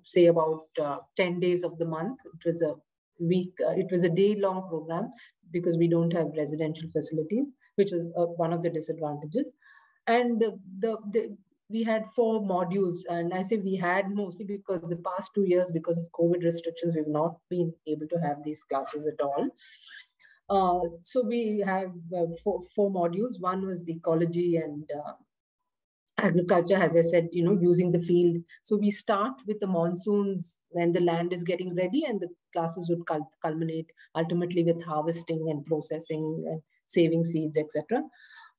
say about 10 days of the month. It was a week, it was a day-long program because we don't have residential facilities, which was one of the disadvantages. And we had 4 modules, and I say we had mostly because the past 2 years, because of COVID restrictions, we've not been able to have these classes at all. So we have 4 modules. One was ecology and agriculture, as I said, using the field. So we start with the monsoons when the land is getting ready, and the classes would culminate ultimately with harvesting and processing and saving seeds, etc.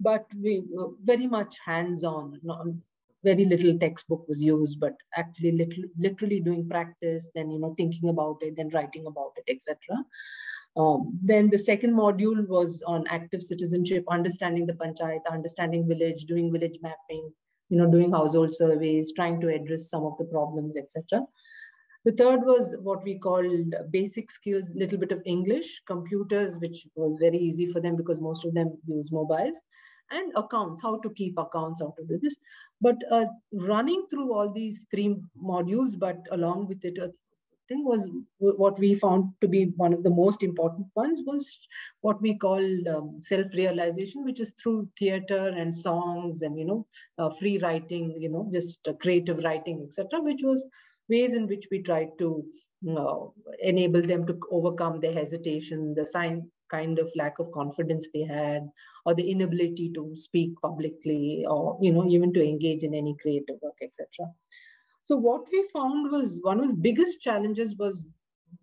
But we were very much hands-on. Very little textbook was used, but actually literally doing practice, then thinking about it, then writing about it, etc. Then the second module was on active citizenship, understanding the panchayat, understanding village, doing village mapping, doing household surveys, trying to address some of the problems, etc. The third was what we called basic skills, little bit of English, computers, which was very easy for them because most of them use mobiles, and accounts, how to keep accounts, how to do this. But running through all these 3 modules, but along with it, thing was what we found to be one of the most important ones was what we call self-realization, which is through theater and songs and free writing, just creative writing, etc., which was ways in which we tried to enable them to overcome their hesitation, the kind of lack of confidence they had, or the inability to speak publicly, or even to engage in any creative work, etc. So what we found was one of the biggest challenges was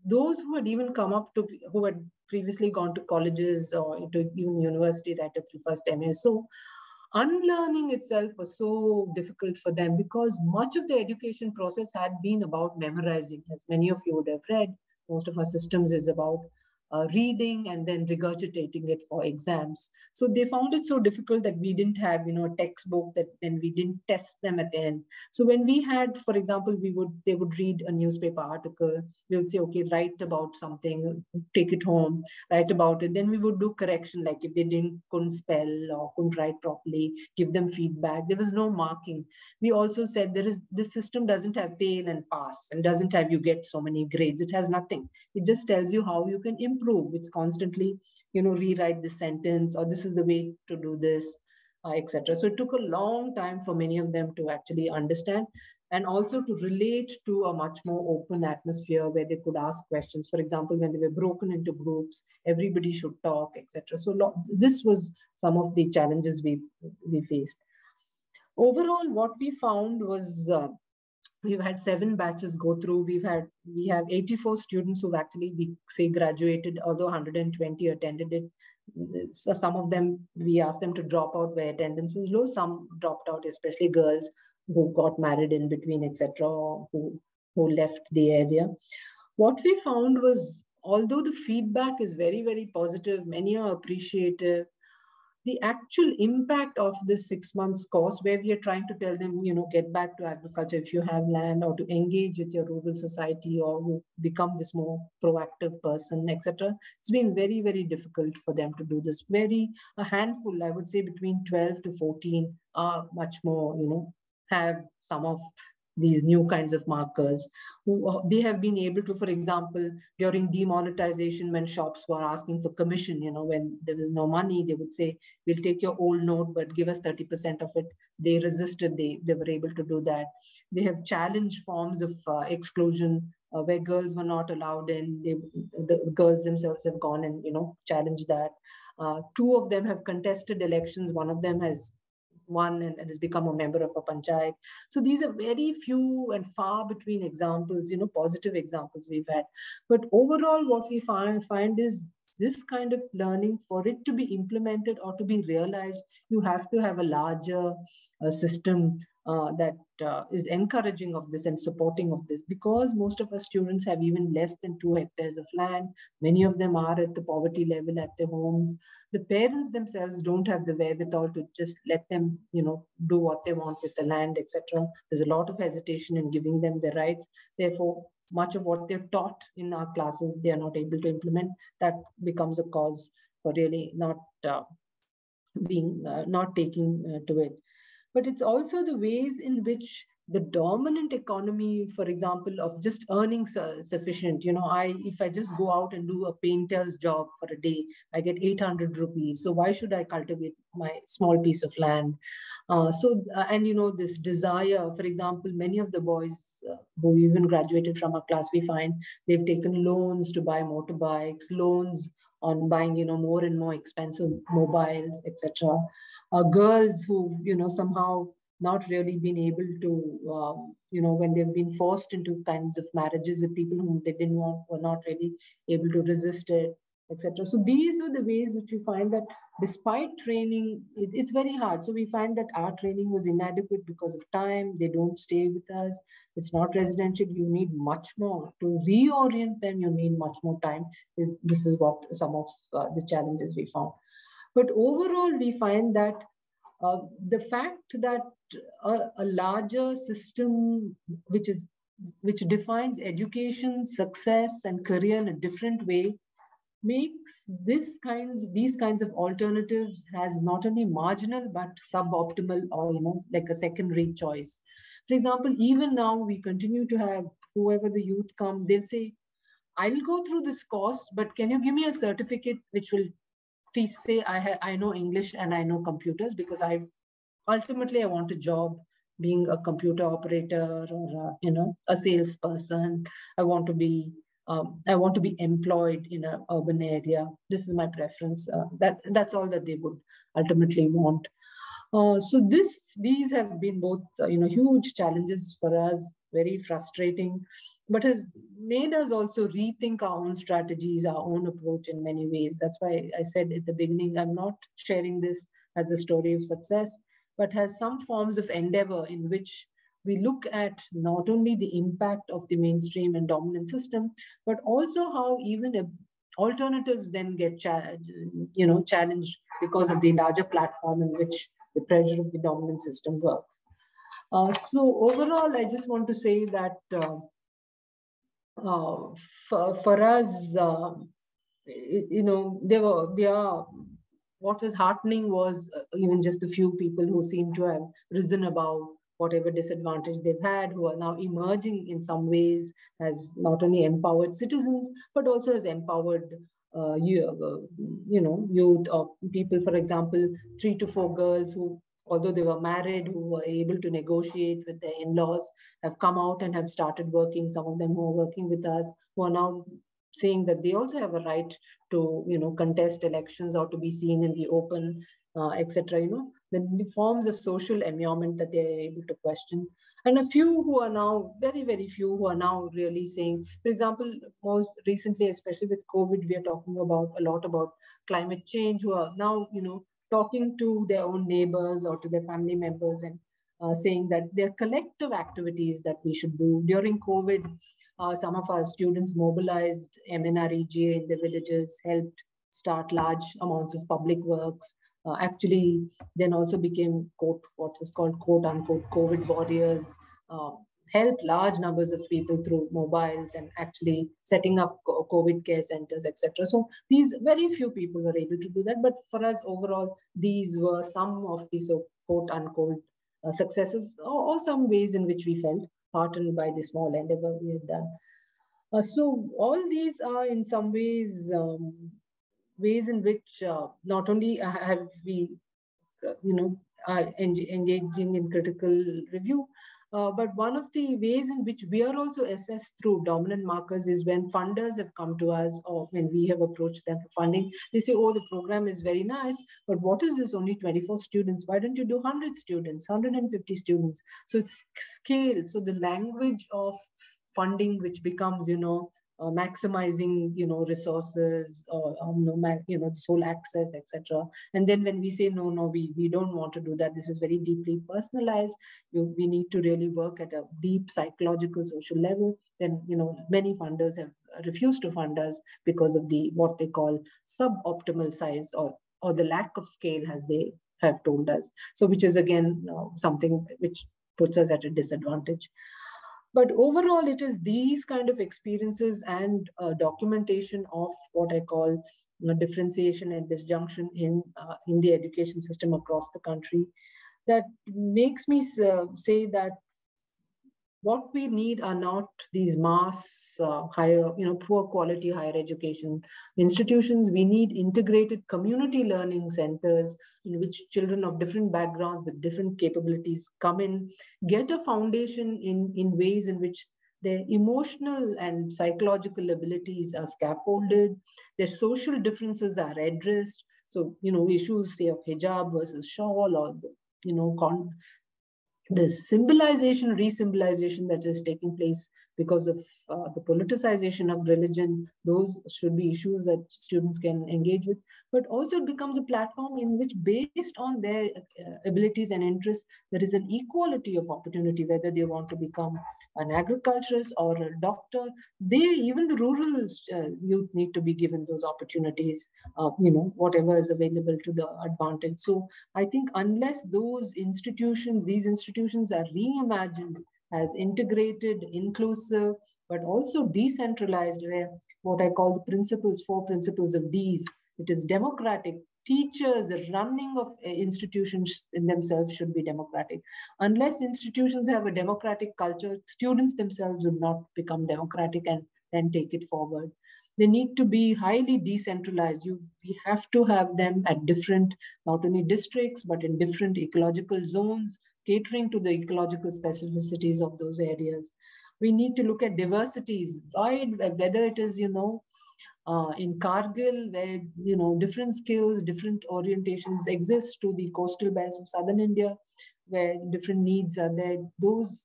those who had even who had previously gone to colleges or into even university right up to first MA. So unlearning itself was so difficult for them because much of the education process had been about memorizing. As many of you would have read, most of our systems is about reading and then regurgitating it for exams. So they found it so difficult that we didn't have, a textbook, that then we didn't test them at the end. So when we had, for example, they would read a newspaper article, we would say, okay, write about something, take it home, write about it. Then we would do correction, like if they couldn't spell or couldn't write properly, give them feedback. There was no marking. We also said this system doesn't have fail and pass and doesn't have you get so many grades. It has nothing. It just tells you how you can improve. It's constantly, rewrite this sentence, or this is the way to do this, etc. So it took a long time for many of them to actually understand and also to relate to a much more open atmosphere where they could ask questions. For example, when they were broken into groups, everybody should talk, etc. So this was some of the challenges we faced. Overall, what we found was we've had 7 batches go through. We have 84 students who've actually, we say, graduated, although 120 attended it. So some of them, we asked them to drop out where attendance was low. Some dropped out, especially girls who got married in between, etc., who left the area. What we found was, although the feedback is very, very positive, many are appreciative, the actual impact of this 6 months course, where we are trying to tell them, get back to agriculture if you have land, or to engage with your rural society, or you become this more proactive person, etc. It's been very, very difficult for them to do this. A handful, I would say between 12 to 14 are much more, have some of these new kinds of markers. They have been able to, for example, during demonetization, when shops were asking for commission, when there was no money, they would say, we'll take your old note, but give us 30% of it. They resisted, they were able to do that. They have challenged forms of exclusion where girls were not allowed in. The girls themselves have gone and, challenged that. Two of them have contested elections. One of them has won and has become a member of a panchayat. So these are very few and far between examples, positive examples we've had. But overall, what we find is this kind of learning, for it to be implemented or to be realized, you have to have a larger system that is encouraging of this and supporting of this, because most of our students have even less than 2 hectares of land. Many of them are at the poverty level at their homes. The parents themselves don't have the wherewithal to just let them, do what they want with the land, etc. There's a lot of hesitation in giving them their rights. Therefore, much of what they're taught in our classes, they are not able to implement. That becomes a cause for really not taking to it. But it's also the ways in which the dominant economy, for example, of just earning sufficient, if I just go out and do a painter's job for a day, I get 800 rupees. So why should I cultivate my small piece of land? This desire, for example, many of the boys who even graduated from our class, we find they've taken loans to buy motorbikes, loans on buying, more and more expensive mobiles, etc. Girls who, somehow not really been able to, when they've been forced into kinds of marriages with people whom they didn't want, were not really able to resist it, etc. So these are the ways which we find that despite training, it's very hard. So we find that our training was inadequate because of time. They don't stay with us. It's not residential. You need much more. To reorient them, you need much more time. This is what some of the challenges we found. But overall, we find that the fact that a larger system which defines education, success, and career in a different way makes these kinds of alternatives has not only marginal but suboptimal, or like a secondary choice. For example, even now we continue to have, whoever the youth come, they'll say, I'll go through this course, but can you give me a certificate which will say I know English and I know computers, because I want a job being a computer operator or a salesperson. I want to be employed in an urban area. This is my preference. That's all that they would ultimately want. So these have been both huge challenges for us, very frustrating, but has made us also rethink our own strategies, our own approach in many ways. That's why I said at the beginning, I'm not sharing this as a story of success, but has some forms of endeavor in which we look at not only the impact of the mainstream and dominant system, but also how even alternatives then get challenged because of the larger platform in which the pressure of the dominant system works. So overall, I just want to say that for us, what was heartening was even just the few people who seem to have risen above whatever disadvantage they've had, who are now emerging in some ways as not only empowered citizens, but also as empowered youth or people. For example, 3 to 4 girls who, although they were married, who were able to negotiate with their in-laws, have come out and have started working. Some of them who are working with us, who are now saying that they also have a right to, contest elections or to be seen in the open, etc. The forms of social empowerment that they are able to question. And a few who are now, very, very few who are now really saying, for example, most recently, especially with COVID, we are talking about a lot about climate change, who are now, talking to their own neighbors or to their family members and saying that there are collective activities that we should do. During COVID, some of our students mobilized MNREGA in the villages, helped start large amounts of public works, actually then also became what was called quote unquote COVID warriors, helped large numbers of people through mobiles and actually setting up COVID care centers, etc. So these very few people were able to do that. But for us overall, these were some of the quote unquote successes, or some ways in which we felt. heartened by the small endeavor we have done. So all these are in some ways ways in which not only have we, are engaging in critical review, but one of the ways in which we are also assessed through dominant markers is when funders have come to us or when we have approached them for funding. They say, oh, the program is very nice, but what is this? Only 24 students. Why don't you do 100 students, 150 students? So it's scale. So the language of funding, which becomes, maximizing, resources or, sole access, etc. And then when we say, no, we don't want to do that, this is very deeply personalized, we need to really work at a deep psychological, social level, then, many funders have refused to fund us because of the, what they call suboptimal size or the lack of scale, as they have told us. So which is again, something which puts us at a disadvantage. But overall, it is these kind of experiences and documentation of what I call differentiation and disjunction in the education system across the country that makes me say that what we need are not these mass higher, poor quality higher education institutions. We need integrated community learning centers in which children of different backgrounds with different capabilities come in, get a foundation in ways in which their emotional and psychological abilities are scaffolded, their social differences are addressed. So, issues, say, of hijab versus shawl or, the symbolization, re-symbolization that is taking place because of the politicization of religion, those should be issues that students can engage with. But also it becomes a platform in which, based on their abilities and interests, there is an equality of opportunity, whether they want to become an agriculturist or a doctor. Even the rural youth need to be given those opportunities, whatever is available to the advantage. So I think unless these institutions are reimagined as integrated, inclusive, but also decentralized, where what I call the principles, 4 principles of Ds, it is democratic. Teachers, the running of institutions in themselves should be democratic. Unless institutions have a democratic culture, students themselves would not become democratic and then take it forward. They need to be highly decentralized. We have to have them at different, not only districts, but in different ecological zones, catering to the ecological specificities of those areas. We need to look at diversities, whether it is, in Kargil, where, different skills, different orientations exist, to the coastal belts of southern India, where different needs are there.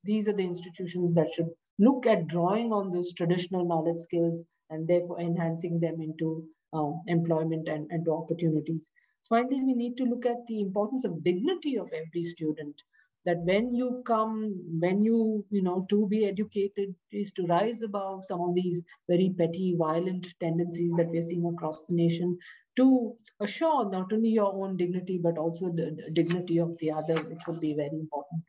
These are the institutions that should look at drawing on those traditional knowledge skills and therefore enhancing them into employment and opportunities. Finally, we need to look at the importance of dignity of every student, that when you come, to be educated is to rise above some of these very petty, violent tendencies that we're seeing across the nation, to assure not only your own dignity, but also the dignity of the other, which would be very important.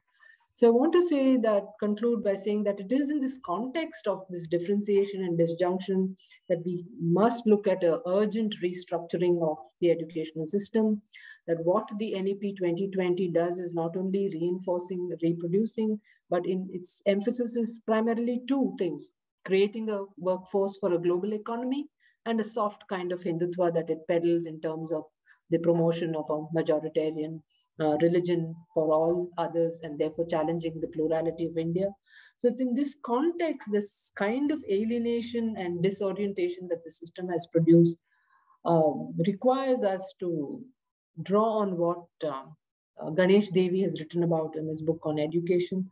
So I want to conclude by saying that it is in this context of this differentiation and disjunction that we must look at an urgent restructuring of the educational system, that what the NEP 2020 does is not only reinforcing, reproducing, but in its emphasis is primarily 2 things: creating a workforce for a global economy and a soft kind of Hindutva that it peddles in terms of the promotion of a majoritarian religion for all others, and therefore challenging the plurality of India. So it's in this context, this kind of alienation and disorientation that the system has produced requires us to draw on what Ganesh Devi has written about in his book on education,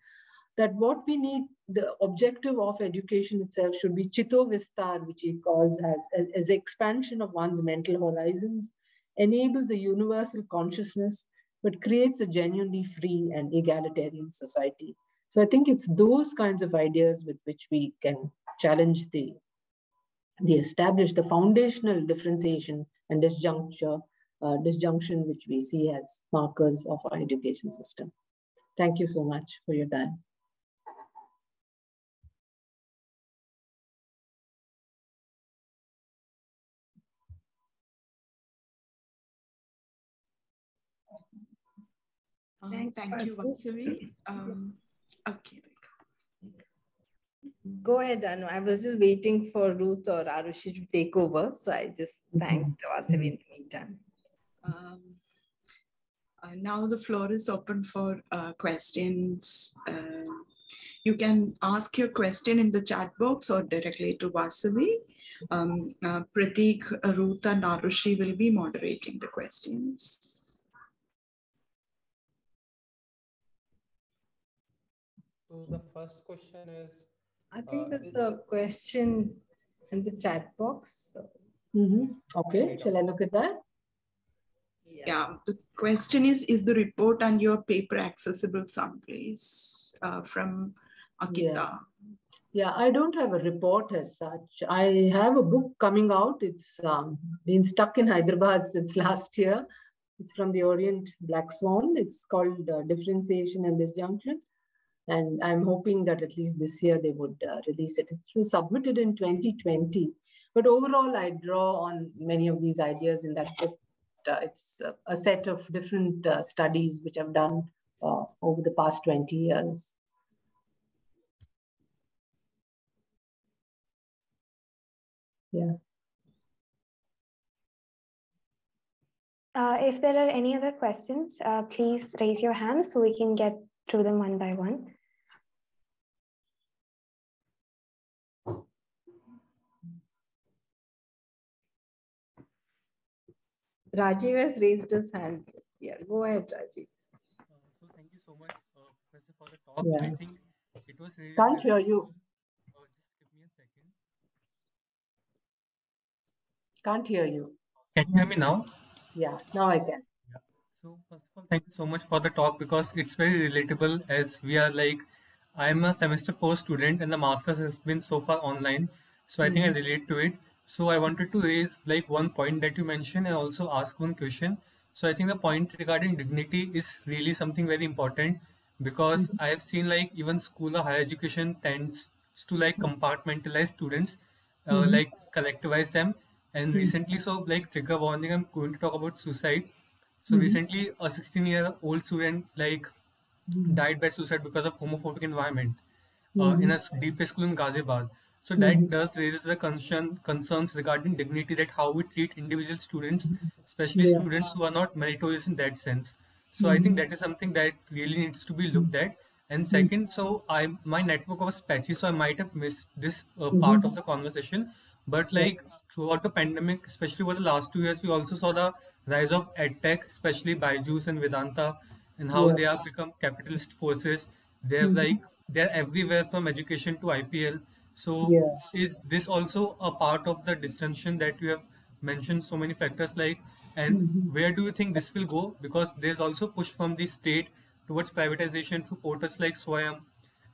that what we need, the objective of education itself should be Chito Vistar, which he calls as expansion of one's mental horizons, enables a universal consciousness, but creates a genuinely free and egalitarian society. So I think it's those kinds of ideas with which we can challenge the established, the foundational differentiation and disjunction, which we see as markers of our education system. Thank you so much for your time. Thank you, Vasavi. Okay. Go ahead, Anu. I was just waiting for Ruth or Arushi to take over. So I just thanked Vasavi in the meantime. Now the floor is open for questions. You can ask your question in the chat box or directly to Vasavi. Prateek, Ruth, and Arushi will be moderating the questions. So the first question is, I think there's a question in the chat box. So. Okay, shall I look at that? Yeah, the question is the report and your paper accessible someplace? From Akita. Yeah, I don't have a report as such. I have a book coming out. It's been stuck in Hyderabad since last year. It's from the Orient Black Swan. It's called Differentiation and Disjunction. And I'm hoping that at least this year they would release it. It was submitted in 2020. But overall, I draw on many of these ideas in that book. It's a set of different studies which I've done over the past 20 years. Yeah. If there are any other questions, please raise your hand so we can get through them one by one. Rajiv has raised his hand. Yeah, go ahead, Rajiv. So thank you so much, Professor, for the talk. Yeah. I think it was really... Can't hear you. Just give me a second. Can't hear you. Can you hear me now? Yeah, now I can. Yeah. So first of all, thank you so much for the talk, because it's very relatable, as we are like, I'm a semester 4 student and the master's has been so far online. So I think I relate to it. So I wanted to raise like one point that you mentioned and also ask one question. So I think the point regarding dignity is really something very important, because I have seen like even school or higher education tends to like compartmentalize students, like collectivize them. And recently, so like trigger warning, I'm going to talk about suicide. So recently, a 16-year-old student like died by suicide because of homophobic environment in a deep school in Ghaziabad. So that does raises the concerns regarding dignity, that how we treat individual students, especially students who are not meritorious in that sense. So I think that is something that really needs to be looked at. And second, so my network was patchy, so I might have missed this part of the conversation. But like throughout the pandemic, especially over the last 2 years, we also saw the rise of edtech, especially Byju's and Vedanta, and how they have become capitalist forces. They're everywhere, from education to IPL. So is this also a part of the distinction that you have mentioned so many factors like, and where do you think this will go? Because there's also push from the state towards privatization through portals like Swayam,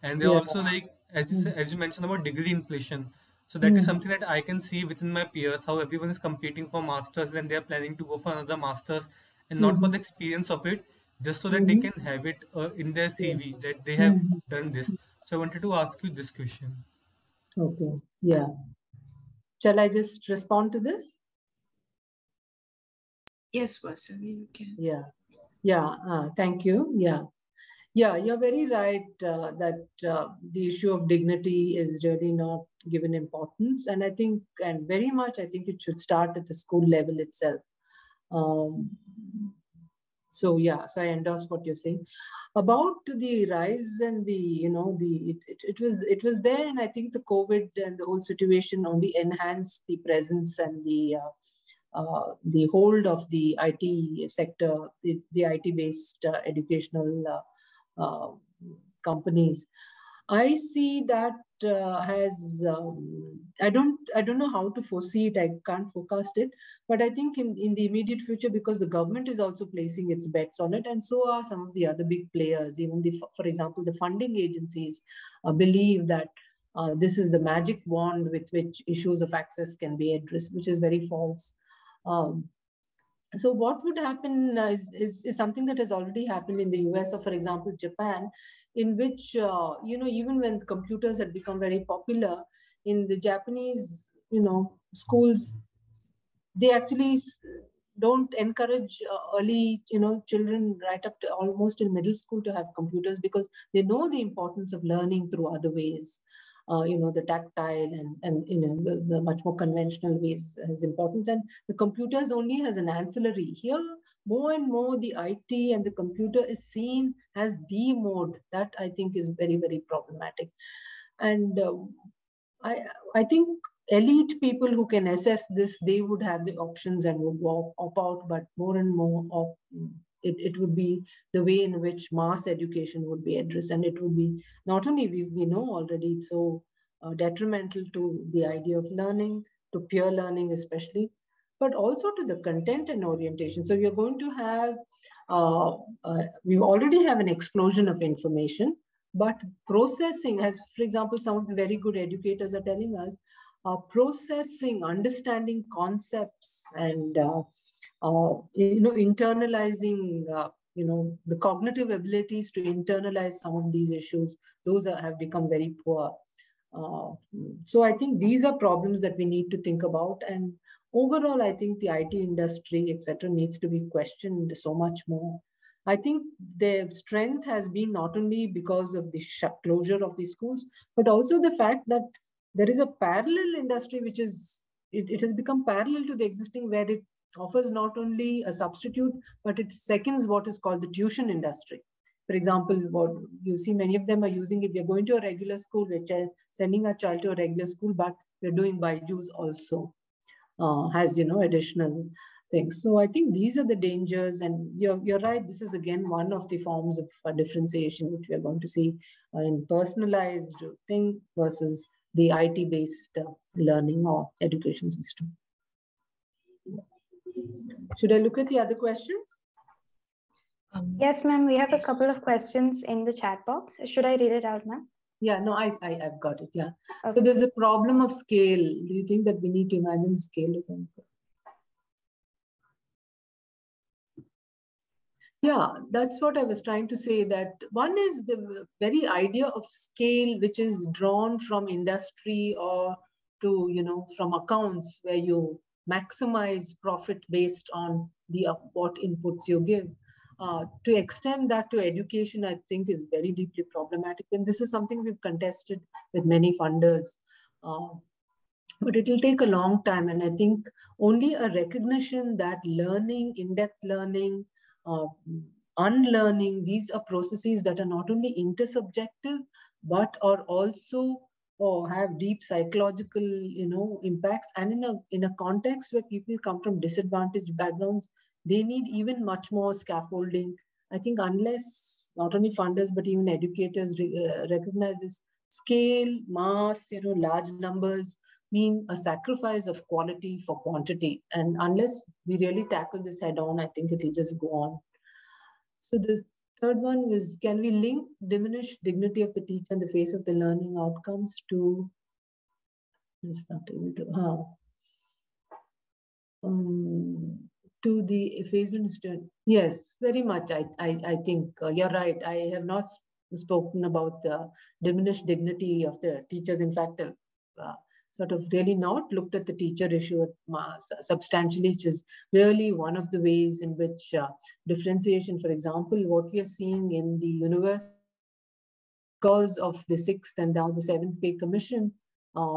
and they're also like, as you mentioned about degree inflation. So that is something that I can see within my peers, how everyone is competing for masters and they're planning to go for another masters, and not for the experience of it, just so that they can have it in their CV that they have done this. So I wanted to ask you this question. Okay. Yeah. Shall I just respond to this? Yes, Vasavi, you can. Yeah. Yeah. Thank you. Yeah. Yeah, you're very right that the issue of dignity is really not given importance. And I think, and very much, I think it should start at the school level itself. So yeah, so I endorse what you're saying about the rise and the, you know, it was there, and I think the COVID and the whole situation only enhanced the presence and the hold of the IT sector, the IT-based educational companies. I see that has I don't know how to foresee it. I can't forecast it, but I think in the immediate future, because the government is also placing its bets on it, and so are some of the other big players. Even for example, the funding agencies believe that this is the magic wand with which issues of access can be addressed, which is very false. So what would happen is something that has already happened in the US, or for example, Japan, in which, you know, even when computers had become very popular in the Japanese, you know, schools, they actually don't encourage early, you know, children right up to almost in middle school to have computers, because they know the importance of learning through other ways. the tactile and the much more conventional ways has importance. And the computers only has an ancillary. Here, more and more the IT and the computer is seen as the mode. That I think is very, very problematic. And I think elite people who can assess this, they would have the options and would opt out, but more and more it would be the way in which mass education would be addressed. And it would be not only, we know already, it's so detrimental to the idea of learning, to peer learning especially, but also to the content and orientation. So you're going to have, we already have an explosion of information, but processing, as for example, some of the very good educators are telling us, processing, understanding concepts, and internalizing, the cognitive abilities to internalize some of these issues, those have become very poor. So I think these are problems that we need to think about. And overall, I think the IT industry, etc., needs to be questioned so much more. I think their strength has been not only because of the closure of the schools, but also the fact that there is a parallel industry, which is, it has become parallel to the existing, where it offers not only a substitute, but it seconds what is called the tuition industry. For example, what you see, many of them are using it. We're going to a regular school, we're sending our child to a regular school, but we're doing Byju's also, has, additional things. So I think these are the dangers, and you're right. This is again one of the forms of differentiation which we are going to see in personalized thing versus the IT-based learning or education system. Should I look at the other questions? Yes, ma'am. We have a couple of questions in the chat box. Should I read it out, ma'am? Yeah, no, I've got it. Yeah. Okay. So there's a problem of scale. Do you think that we need to imagine the scale of them? Yeah, that's what I was trying to say, that one is the very idea of scale, which is drawn from industry or to, from accounts where you maximize profit based on the what inputs you give. To extend that to education, I think is very deeply problematic. And this is something we've contested with many funders. But it will take a long time. And I think only a recognition that learning, in-depth learning, unlearning, these are processes that are not only intersubjective, but are also have deep psychological, impacts. And in a context where people come from disadvantaged backgrounds, they need even much more scaffolding. I think unless not only funders, but even educators recognize this scale, mass, large numbers mean a sacrifice of quality for quantity. And unless we really tackle this head on, I think it will just go on. So the third one was, can we link diminished dignity of the teacher in the face of the learning outcomes to, it's not able to the effacement student? Yes, very much. I think you're right. I have not spoken about the diminished dignity of the teachers. In fact, sort of really not looked at the teacher issue substantially, which is really one of the ways in which differentiation, for example, what we are seeing in the universe because of the 6th and now the 7th pay commission,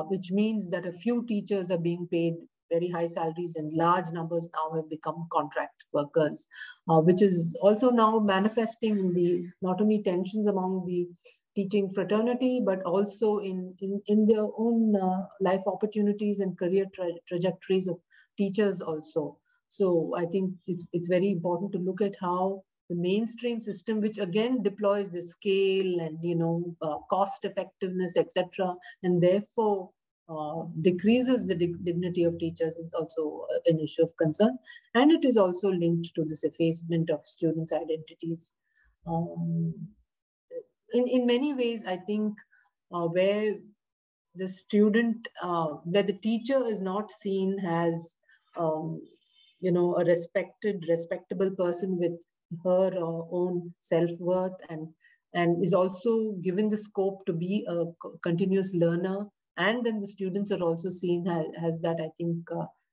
which means that a few teachers are being paid very high salaries and large numbers now have become contract workers, which is also now manifesting in the not only tensions among the teaching fraternity, but also in their own life opportunities and career trajectories of teachers also. So I think it's very important to look at how the mainstream system, which again deploys the scale and cost effectiveness, etc., and therefore decreases the dignity of teachers, is also an issue of concern. And it is also linked to this effacement of students' identities. In many ways, I think where the student, where the teacher is not seen as, a respectable person with her own self-worth and is also given the scope to be a continuous learner. And then the students are also seen as that. I think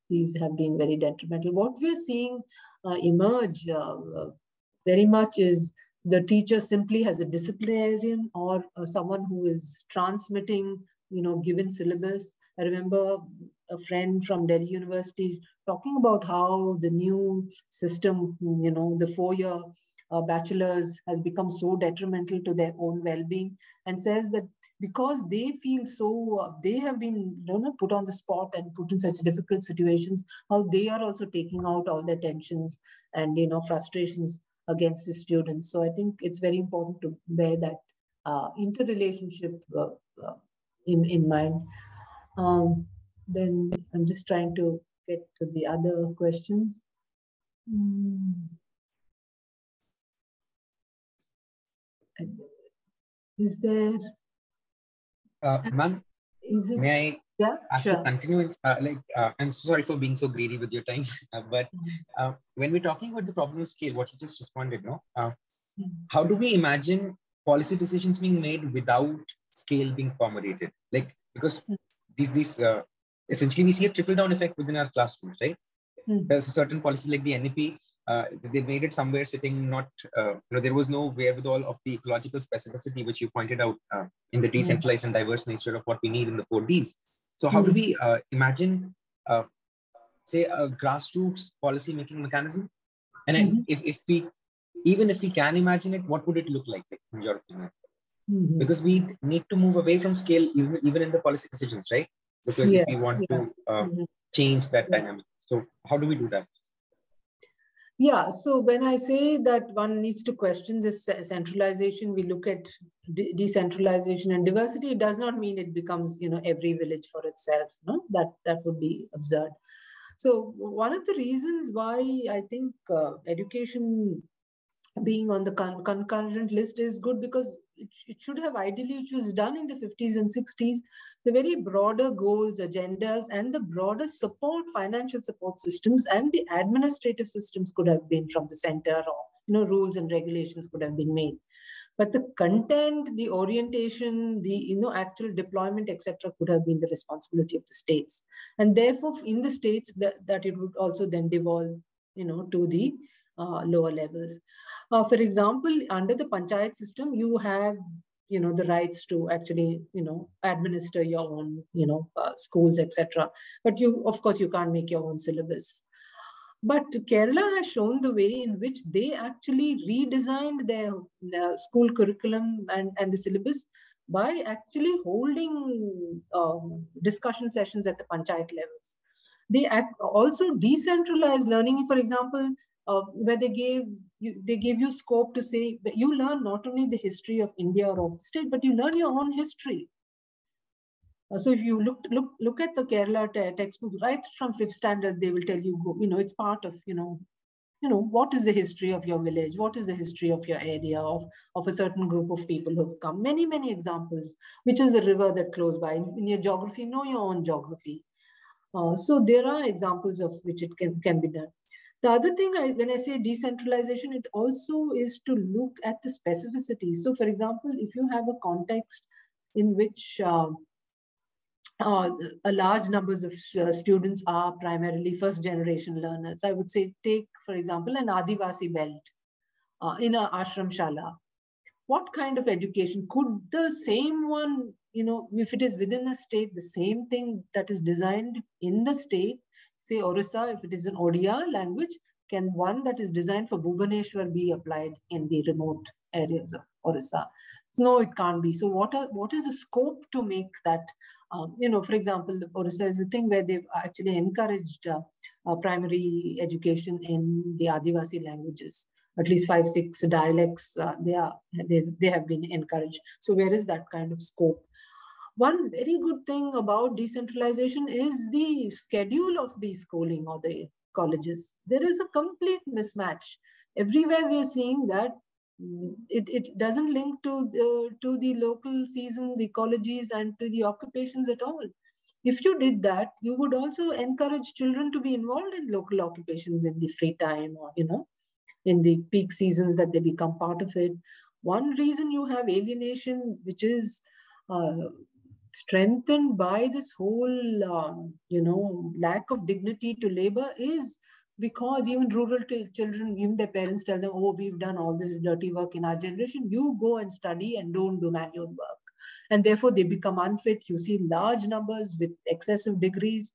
these have been very detrimental. What we're seeing emerge very much is the teacher simply has a disciplinarian or someone who is transmitting given syllabus. I remember a friend from Delhi University talking about how the new system, the 4-year bachelor's has become so detrimental to their own well-being, and says that because they feel so, they have been put on the spot and put in such difficult situations, how they are also taking out all their tensions and frustrations against the students. So I think it's very important to bear that interrelationship in mind. Then I'm just trying to get to the other questions. Is there? Ma'am, may I ask you to continue? I'm so sorry for being so greedy with your time, but when we're talking about the problem of scale, what you just responded, how do we imagine policy decisions being made without scale being accommodated? Because these essentially we see a trickle-down effect within our classrooms, right? There's a certain policy like the NEP. They made it somewhere sitting not, there was no wherewithal of the ecological specificity, which you pointed out in the decentralized and diverse nature of what we need in the 4Ds. So how do we imagine, say, a grassroots policy making mechanism? And even if we can imagine it, what would it look like in your opinion? Because we need to move away from scale, even in the policy decisions, right? Because if we want to change that dynamic. So how do we do that? Yeah, so when I say that one needs to question this centralization, we look at decentralization and diversity. It does not mean it becomes, every village for itself. No, that would be absurd. So one of the reasons why I think education being on the concurrent list is good, because it should have ideally, which was done in the 50s and 60s, the very broader goals, agendas, and the broader support, financial support systems, and the administrative systems could have been from the center, or rules and regulations could have been made. But the content, the orientation, the actual deployment, etc., could have been the responsibility of the states. And therefore, in the states, that it would also then devolve, to the lower levels. For example, under the panchayat system, you have the rights to actually administer your own schools, etc. But of course you can't make your own syllabus. But Kerala has shown the way in which they actually redesigned their school curriculum and the syllabus by actually holding discussion sessions at the panchayat levels. They also decentralized learning. For example, where they gave you scope to say that you learn not only the history of India or of the state, but you learn your own history. So if you look at the Kerala textbook, right from 5th standard, they will tell you, it's part of, what is the history of your village? What is the history of your area, of a certain group of people who have come? Many, many examples. Which is the river that flows by? In your geography, know your own geography. So there are examples of which it can be done. The other thing, when I say decentralization, it also is to look at the specificity. So for example, if you have a context in which a large numbers of students are primarily first generation learners, I would say take, for example, an Adivasi belt in an ashram shala. What kind of education could the same one, if it is within a state, the same thing that is designed in the state, say Orissa, if it is an Odia language, can one that is designed for Bhubaneswar be applied in the remote areas of Orissa? So, no, it can't be. So what is the scope to make that, for example, Orissa is a thing where they've actually encouraged primary education in the Adivasi languages. At least 5-6 dialects, they have been encouraged. So where is that kind of scope? One very good thing about decentralization is the schedule of the schooling or the colleges. There is a complete mismatch. Everywhere we are seeing that it doesn't link to the local seasons, ecologies, and to the occupations at all. If you did that, you would also encourage children to be involved in local occupations in the free time, or in the peak seasons, that they become part of it. One reason you have alienation, which is strengthened by this whole, lack of dignity to labor, is because even rural children, even their parents tell them, oh, we've done all this dirty work in our generation. You go and study and don't do manual work. and therefore they become unfit. You see large numbers with excessive degrees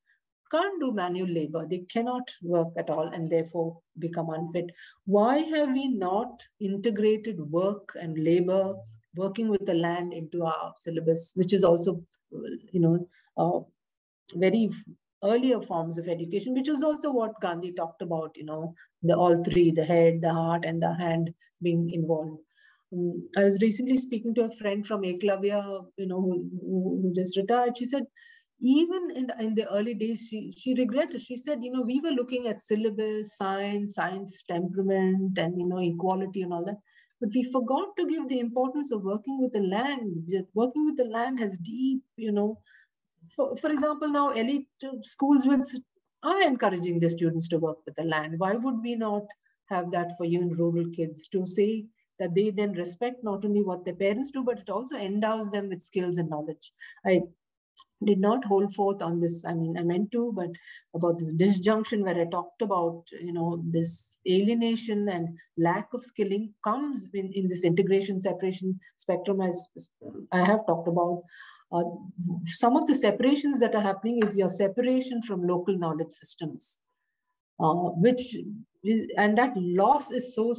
can't do manual labor. They cannot work at all and therefore become unfit. Why have we not integrated work and labor, working with the land, into our syllabus, which is also, very earlier forms of education, which is also what Gandhi talked about, the all three, the head, the heart, and the hand being involved. I was recently speaking to a friend from Eklavya, who just retired. She said, even in the early days, she regretted. She said, we were looking at syllabus, science temperament, and, equality and all that. But we forgot to give the importance of working with the land. Working with the land has deep, for example, now elite schools are encouraging the students to work with the land. Why would we not have that for even rural kids, to say that they then respect not only what their parents do, but it also endows them with skills and knowledge? I did not hold forth on this. I mean, I meant to, but about this disjunction where I talked about, this alienation and lack of skilling comes in this integration separation spectrum, as I have talked about. Some of the separations that are happening is your separation from local knowledge systems, and that loss is so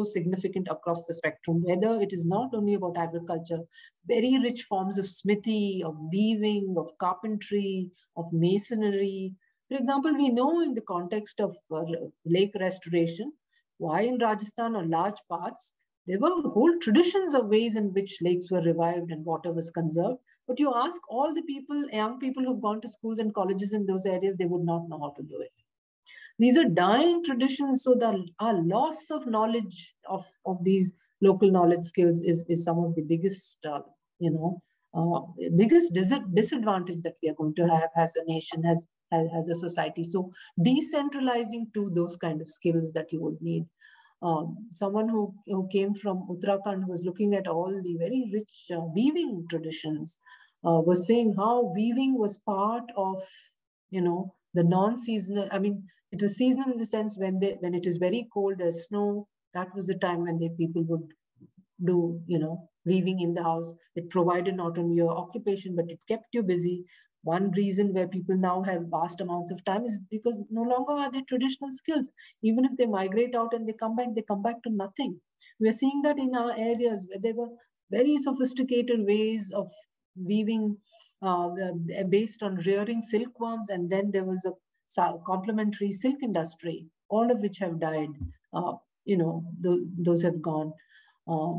significant across the spectrum, whether it is not only about agriculture, very rich forms of smithy, of weaving, of carpentry, of masonry. For example, we know in the context of lake restoration, why in Rajasthan or large parts, there were whole traditions of ways in which lakes were revived and water was conserved. But you ask all the people, young people who've gone to schools and colleges in those areas, they would not know how to do it. These are dying traditions, so our loss of knowledge of these local knowledge skills is some of the biggest, biggest disadvantage that we are going to have as a nation, as a society. So decentralizing to those kind of skills that you would need. Someone who came from Uttarakhand, who was looking at all the very rich weaving traditions, was saying how weaving was part of, the non-seasonal. I mean, it was seasonal in the sense when it is very cold, there's snow. That was the time when the people would do, weaving in the house. It provided not only your occupation, but it kept you busy. One reason where people now have vast amounts of time is because no longer are there traditional skills. Even if they migrate out and they come back to nothing. We're seeing that in our areas where there were very sophisticated ways of weaving based on rearing silkworms, and then there was a complementary silk industry, all of which have died. Those have gone.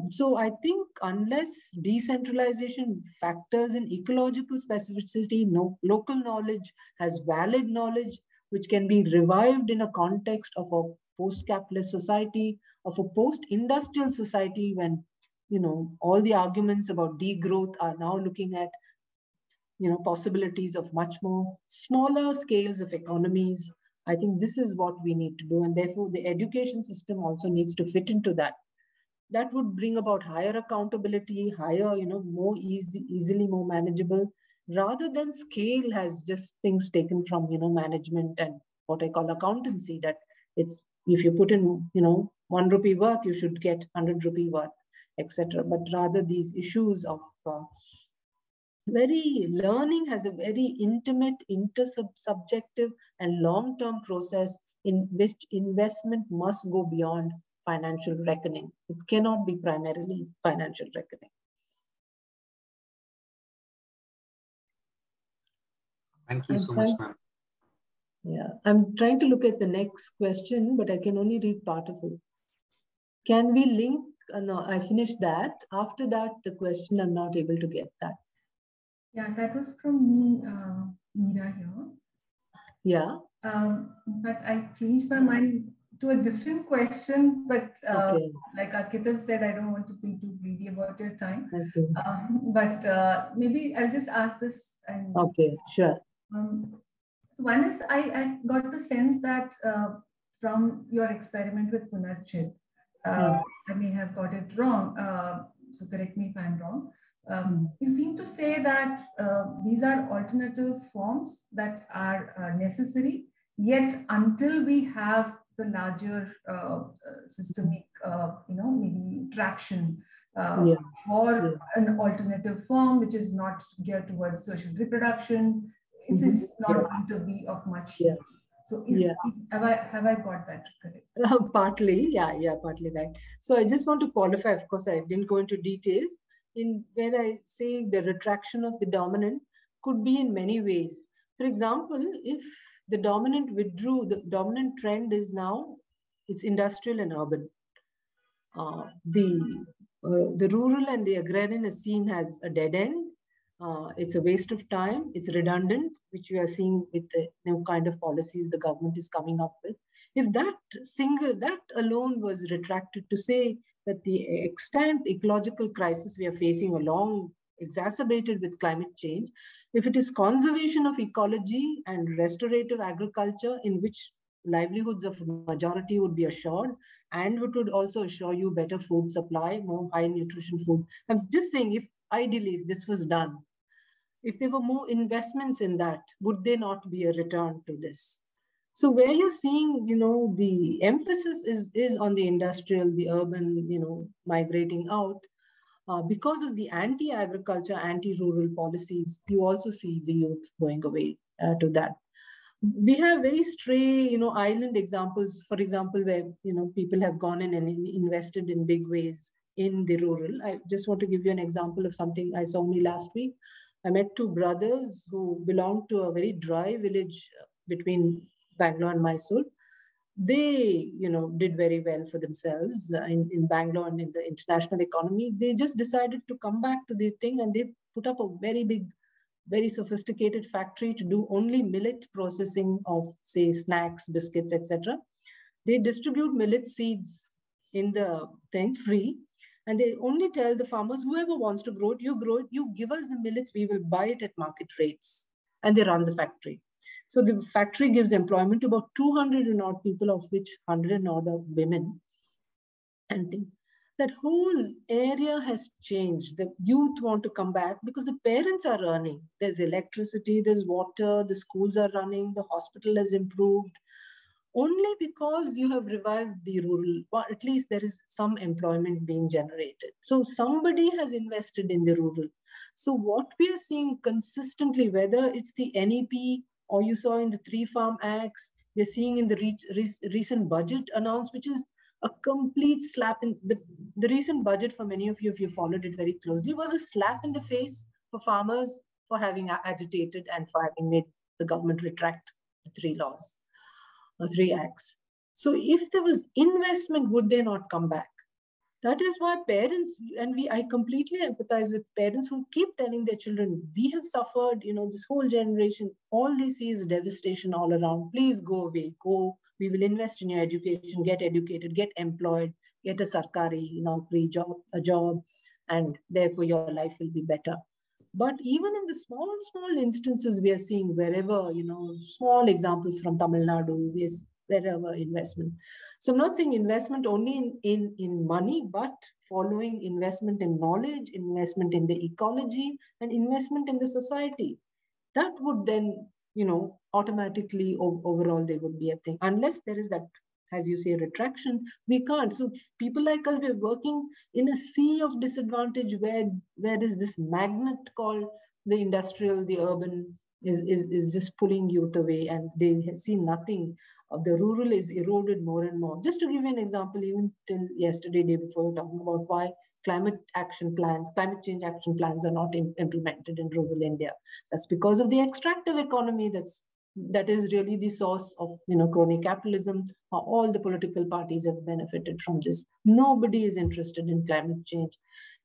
So I think unless decentralization factors in ecological specificity, local knowledge has valid knowledge, which can be revived in a context of a post-capitalist society, of a post-industrial society, when, all the arguments about degrowth are now looking at, possibilities of much more smaller scales of economies. I think this is what we need to do. And therefore, the education system also needs to fit into that. That would bring about higher accountability, higher, more easily more manageable, rather than scale has just things taken from, management and what I call accountancy, that it's, if you put in, 1 rupee worth, you should get 100 rupee worth, etc. But rather these issues of learning has a very intimate, intersubjective and long-term process in which investment must go beyond financial reckoning. It cannot be primarily financial reckoning. Thank you so much, ma'am. Yeah, I'm trying to look at the next question, but I can only read part of it. Can we link? No, I finished that. After that, the question, I'm not able to get that. Yeah, that was from me, Meera here. Yeah. But I changed my mind to a different question. But okay. Like Akitab said, I don't want to be too greedy about your time. I see. But maybe I'll just ask this. And, okay, sure. So one is, I got the sense that from your experiment with Punarchit, I may have got it wrong. So correct me if I'm wrong. You seem to say that these are alternative forms that are necessary, yet until we have the larger systemic, maybe traction, or an alternative form which is not geared towards social reproduction, it's not going to be of much use. So have I got that correct? Partly, partly right. So I just want to qualify, of course, I didn't go into details. In where I say the retraction of the dominant could be in many ways. For example, if the dominant withdrew, the dominant trend is now it's industrial and urban. The rural and the agrarian is seen as a dead end. It's a waste of time. It's redundant, which we are seeing with the new kind of policies the government is coming up with. If that alone was retracted to say that the extent ecological crisis we are facing along exacerbated with climate change, if it is conservation of ecology and restorative agriculture in which livelihoods of majority would be assured, and it would also assure you better food supply, more high nutrition food. I'm just saying, if ideally, if this was done, if there were more investments in that, would there not be a return to this? So where you're seeing, the emphasis is on the industrial, the urban, migrating out, because of the anti-agriculture, anti-rural policies, you also see the youth going away to that. We have very stray, island examples, for example, where, people have gone in and invested in big ways in the rural. I just want to give you an example of something I saw only last week. I met two brothers who belonged to a very dry village between Bangalore and Mysore. They, did very well for themselves in Bangalore and in the international economy. They just decided to come back to the thing, and they put up a very big, very sophisticated factory to do only millet processing of, say, snacks, biscuits, etc. They distribute millet seeds in the thing free, and they only tell the farmers, whoever wants to grow it, you give us the millets, we will buy it at market rates. And they run the factory. So the factory gives employment to about 200 and odd people, of which 100 and odd are women. And that whole area has changed. The youth want to come back because the parents are earning. There's electricity, there's water, the schools are running, the hospital has improved. Only because you have revived the rural, or at least there is some employment being generated. So somebody has invested in the rural. So what we are seeing consistently, whether it's the NEP or you saw in the 3 Farm Acts, we're seeing in the recent budget announced, which is a complete slap in the recent budget, for many of you, if you followed it very closely, was a slap in the face for farmers for having agitated and for having made the government retract the 3 laws. 3 acts. So if there was investment, would they not come back? That is why parents, and I completely empathize with parents who keep telling their children, we have suffered, this whole generation, all they see is devastation all around. Please go away, go. We will invest in your education, get educated, get employed, get a sarkari, a job, and therefore your life will be better. But even in the small instances we are seeing wherever, small examples from Tamil Nadu, wherever investment. So I'm not saying investment only in money, but following investment in knowledge, investment in the ecology, and investment in the society. That would then, automatically overall there would be a thing. Unless there is that, as you say, retraction, we can't. So people like us, we're working in a sea of disadvantage where is this magnet called the industrial, the urban is just pulling youth away, and they see nothing. The rural is eroded more and more. Just to give you an example, even till yesterday, day before, we're talking about why climate change action plans are not implemented in rural India. That's because of the extractive economy that is really the source of crony capitalism. All the political parties have benefited from this. Nobody is interested in climate change.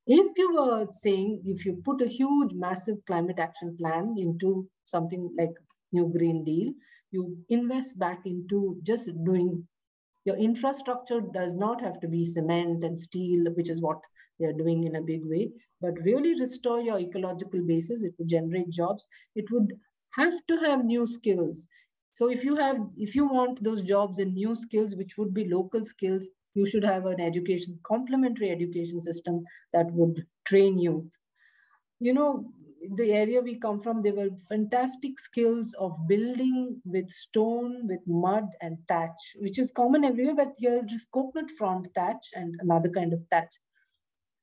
If you were saying, if you put a huge, massive climate action plan into something like New Green Deal, you invest back into just doing your infrastructure. Does not have to be cement and steel, which is what they're doing in a big way, but really restore your ecological basis. It would generate jobs. It would have to have new skills. So if you want those jobs and new skills, which would be local skills, you should have an complementary education system that would train youth. The area we come from, there were fantastic skills of building with stone, with mud and thatch, which is common everywhere, but here just coconut frond thatch and another kind of thatch.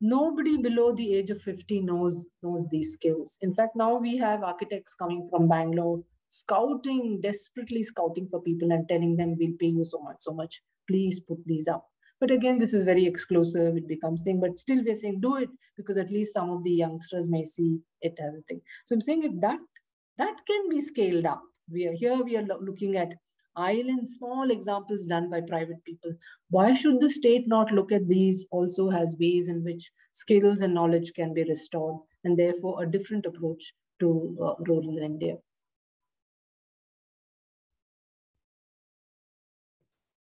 Nobody below the age of 50 knows these skills. In fact, now we have architects coming from Bangalore, desperately scouting for people and telling them, we'll pay you so much, please put these up. But again, this is very exclusive, it becomes thing, but still we're saying do it, because at least some of the youngsters may see it as a thing. So I'm saying that can be scaled up. We are looking at island, small examples done by private people. Why should the state not look at these also as ways in which skills and knowledge can be restored, and therefore a different approach to rural India?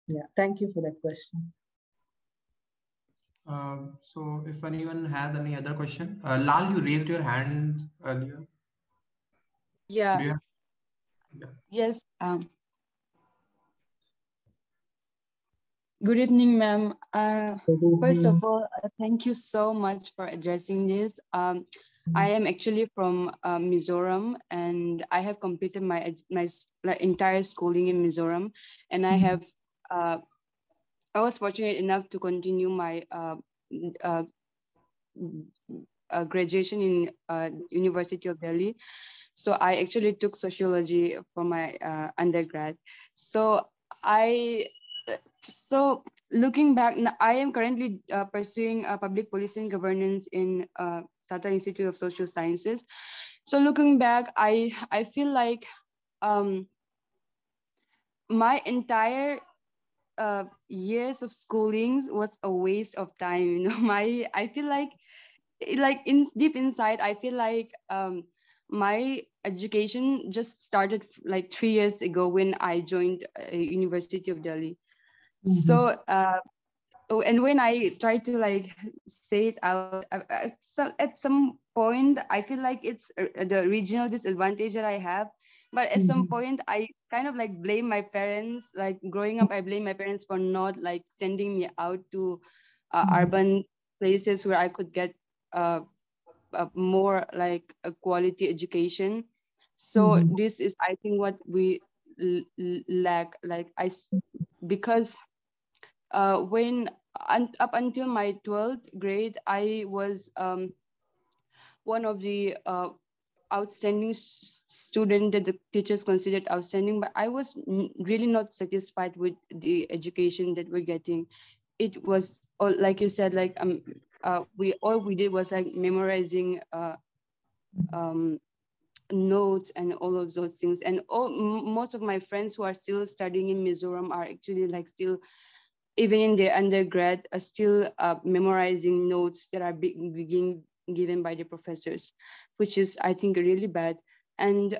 Yeah, thank you for that question. So if anyone has any other question, Lal, you raised your hand earlier. Yeah. Yes. Good evening, ma'am. First of all, thank you so much for addressing this. I am actually from Mizoram, and I have completed my entire schooling in Mizoram, and I was fortunate enough to continue my graduation in University of Delhi. So I actually took sociology for my undergrad. So looking back, I am currently pursuing public policy and governance in Tata Institute of Social Sciences. So looking back, I feel like my entire years of schooling was a waste of time. You know, I feel like deep inside, I feel like my education just started like 3 years ago when I joined University of Delhi. So and when I try to like say it out, at some point I feel like it's the regional disadvantage that I have. But at some point I kind of like blame my parents. Like growing up, I blame my parents for not like sending me out to urban places where I could get more like a quality education. So this is, I think, what we lack. Because when up until my 12th grade, I was one of the outstanding student that the teachers considered outstanding, but I was really not satisfied with the education that we're getting. It was all, like you said, like we did was like memorizing notes and all of those things. And most of my friends who are still studying in Mizoram are actually like still, even in their undergrad, are still memorizing notes that are being given by the professors, which is, I think, really bad. And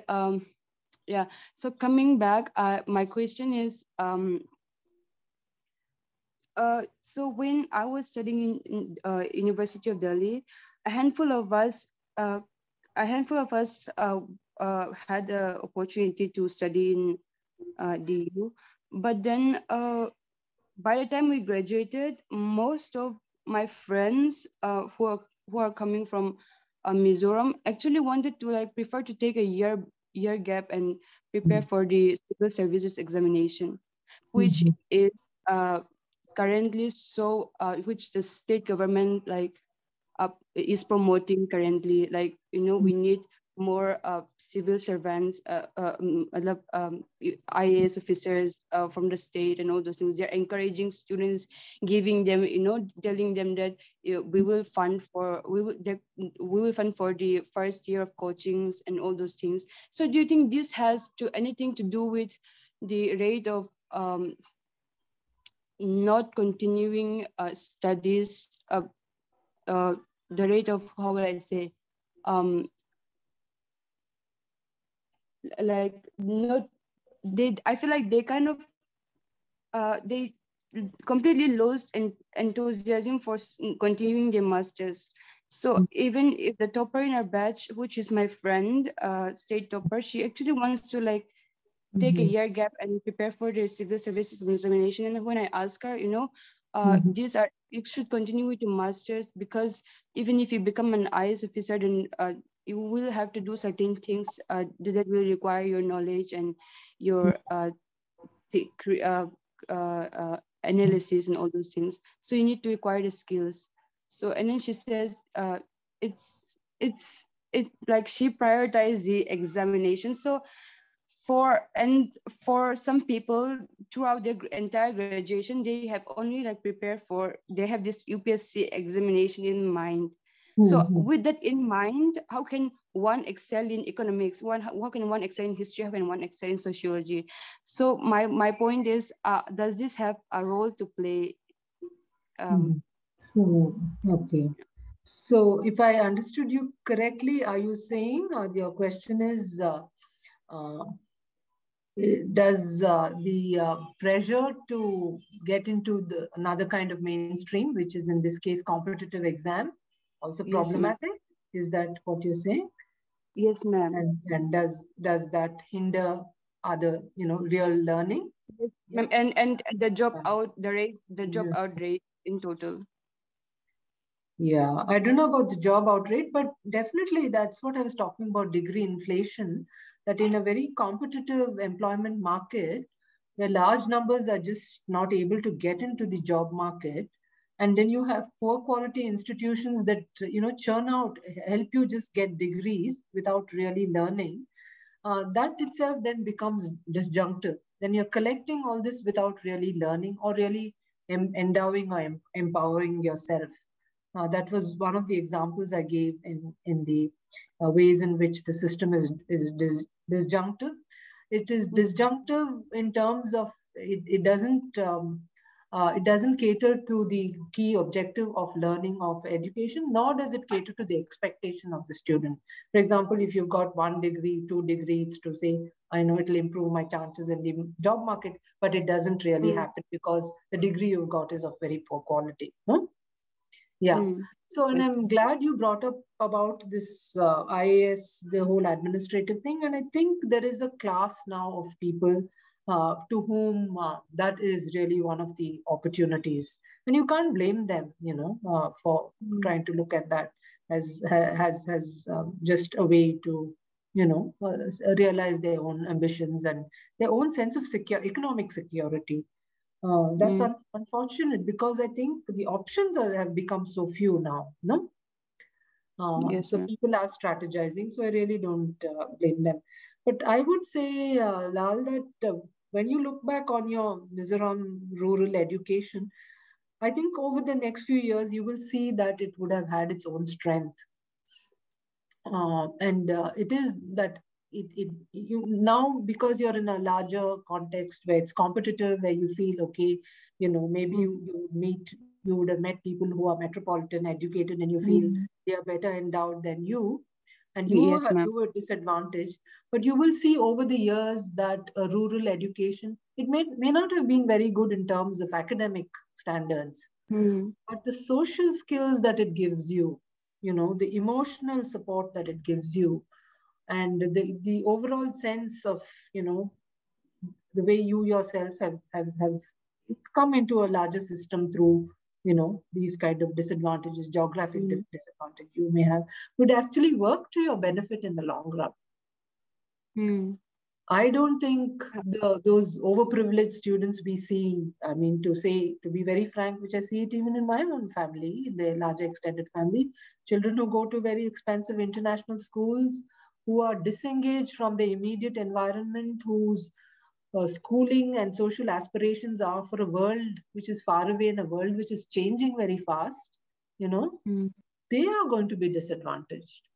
yeah, so coming back, my question is, so when I was studying in University of Delhi, a handful of us had the opportunity to study in DU, but then by the time we graduated, most of my friends who are coming from Mizoram actually wanted to like prefer to take a year gap and prepare for the civil services examination, which is currently which the state government like is promoting currently. Like, you know, we need more civil servants, IAS officers from the state and all those things. They're encouraging students, giving them, you know, telling them that we will fund for the first year of coachings and all those things. So do you think this has anything to do with the rate of not continuing studies, the rate of, how would I say, like not I feel like they kind of they completely lost enthusiasm for continuing their masters. So even if the topper in our batch, which is my friend, state topper, she actually wants to like take a year gap and prepare for the civil services examination. And when I ask her, you know, you should continue with your masters, because even if you become an IAS officer, then you will have to do certain things that will require your knowledge and your analysis and all those things. So you need to acquire the skills. So, and then she says, it's like she prioritized the examination. So for some people throughout their entire graduation, they have only like prepared for, they have this UPSC examination in mind. So with that in mind, how can one excel in economics? How can one excel in history? How can one excel in sociology? So my point is, does this have a role to play? So, okay. So if I understood you correctly, are you saying your question is, does the pressure to get into another kind of mainstream, which is in this case competitive exam, also problematic? Is that what you're saying? Yes, ma'am. And does that hinder other, real learning? Yes, ma'am. And the job out rate in total. Yeah, I don't know about the job out rate, but definitely that's what I was talking about, degree inflation, that in a very competitive employment market, where large numbers are just not able to get into the job market, and then you have poor quality institutions that, churn out, help you just get degrees without really learning, that itself then becomes disjunctive. Then you're collecting all this without really learning or really endowing or empowering yourself. That was one of the examples I gave in the ways in which the system is disjunctive. It is disjunctive in terms of it doesn't cater to the key objective of learning of education, nor does it cater to the expectation of the student. For example, if you've got 1 degree, 2 degrees to say, I know it'll improve my chances in the job market, but it doesn't really happen because the degree you've got is of very poor quality. Huh? Yeah. So, and I'm glad you brought up about this IAS, the whole administrative thing. And I think there is a class now of people to whom that is really one of the opportunities. And you can't blame them, for trying to look at that as just a way to, realize their own ambitions and their own sense of economic security. That's unfortunate because I think the options have become so few now. No, so people are strategizing. So I really don't blame them. But I would say, Lal, that when you look back on your Mizoram rural education, I think over the next few years you will see that it would have had its own strength, and it is that. You now, because you're in a larger context where it's competitive, where you feel okay, maybe you would have met people who are metropolitan educated and you feel they are better endowed than you, and you were disadvantaged. But you will see over the years that a rural education, it may not have been very good in terms of academic standards, but the social skills that it gives you, the emotional support that it gives you, and the overall sense of, the way you yourself have come into a larger system through, these kind of disadvantages, geographic disadvantage you may have, would actually work to your benefit in the long run. I don't think those overprivileged students we see, I mean, to be very frank, which I see it even in my own family, in the larger extended family, children who go to very expensive international schools, who are disengaged from the immediate environment, whose schooling and social aspirations are for a world which is far away, in a world which is changing very fast, they are going to be disadvantaged.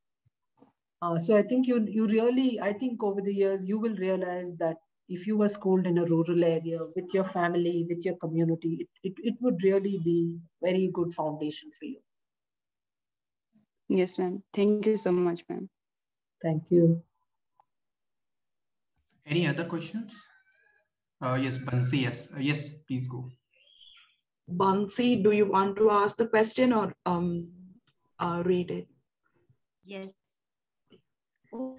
So I think you really, I think over the years, you will realize that if you were schooled in a rural area with your family, with your community, it would really be very good foundation for you. Yes, ma'am. Thank you so much, ma'am. Thank you. Any other questions? Yes, Bansi, yes. Yes, please go. Bansi, do you want to ask the question or read it? Yes. Oh,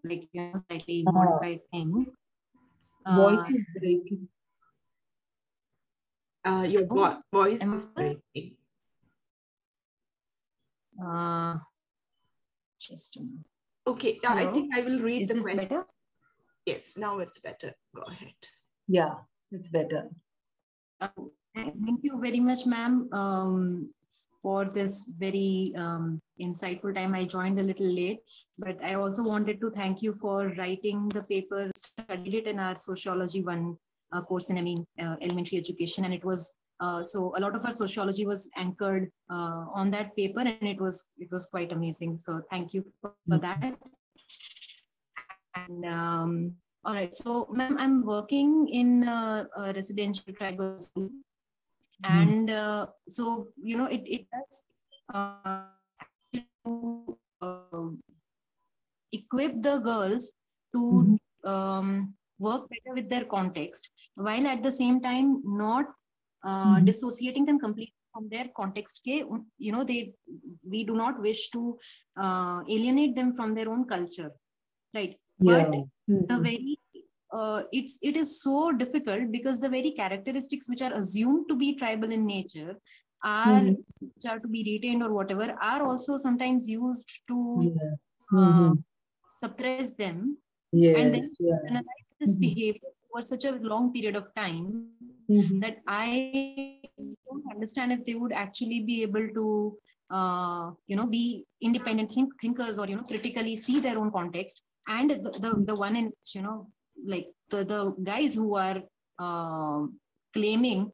like, slightly modified thing. Voice is breaking. Your voice is breaking. Just a minute. Okay, I think I will read the question. Better? Yes, now it's better. Go ahead. Yeah, it's better. Thank you very much, ma'am, for this very insightful time. I joined a little late, but I also wanted to thank you for writing the paper, studied it in our Sociology 1 course in elementary education. And it was, so a lot of our sociology was anchored on that paper, and it was quite amazing. So thank you for that. And all right, so ma'am, I'm working in a residential tribal school. And so, you know, it does equip the girls to work better with their context, while at the same time not dissociating them completely from their context. You know, we do not wish to alienate them from their own culture, right? Yeah. But the very it is so difficult because the very characteristics which are assumed to be tribal in nature are which are to be retained or whatever are also sometimes used to suppress them. Yes, and then analyze this behavior over such a long period of time that I don't understand if they would actually be able to you know, be independent thinkers, or, you know, critically see their own context. And the one in which, you know, like the guys who are claiming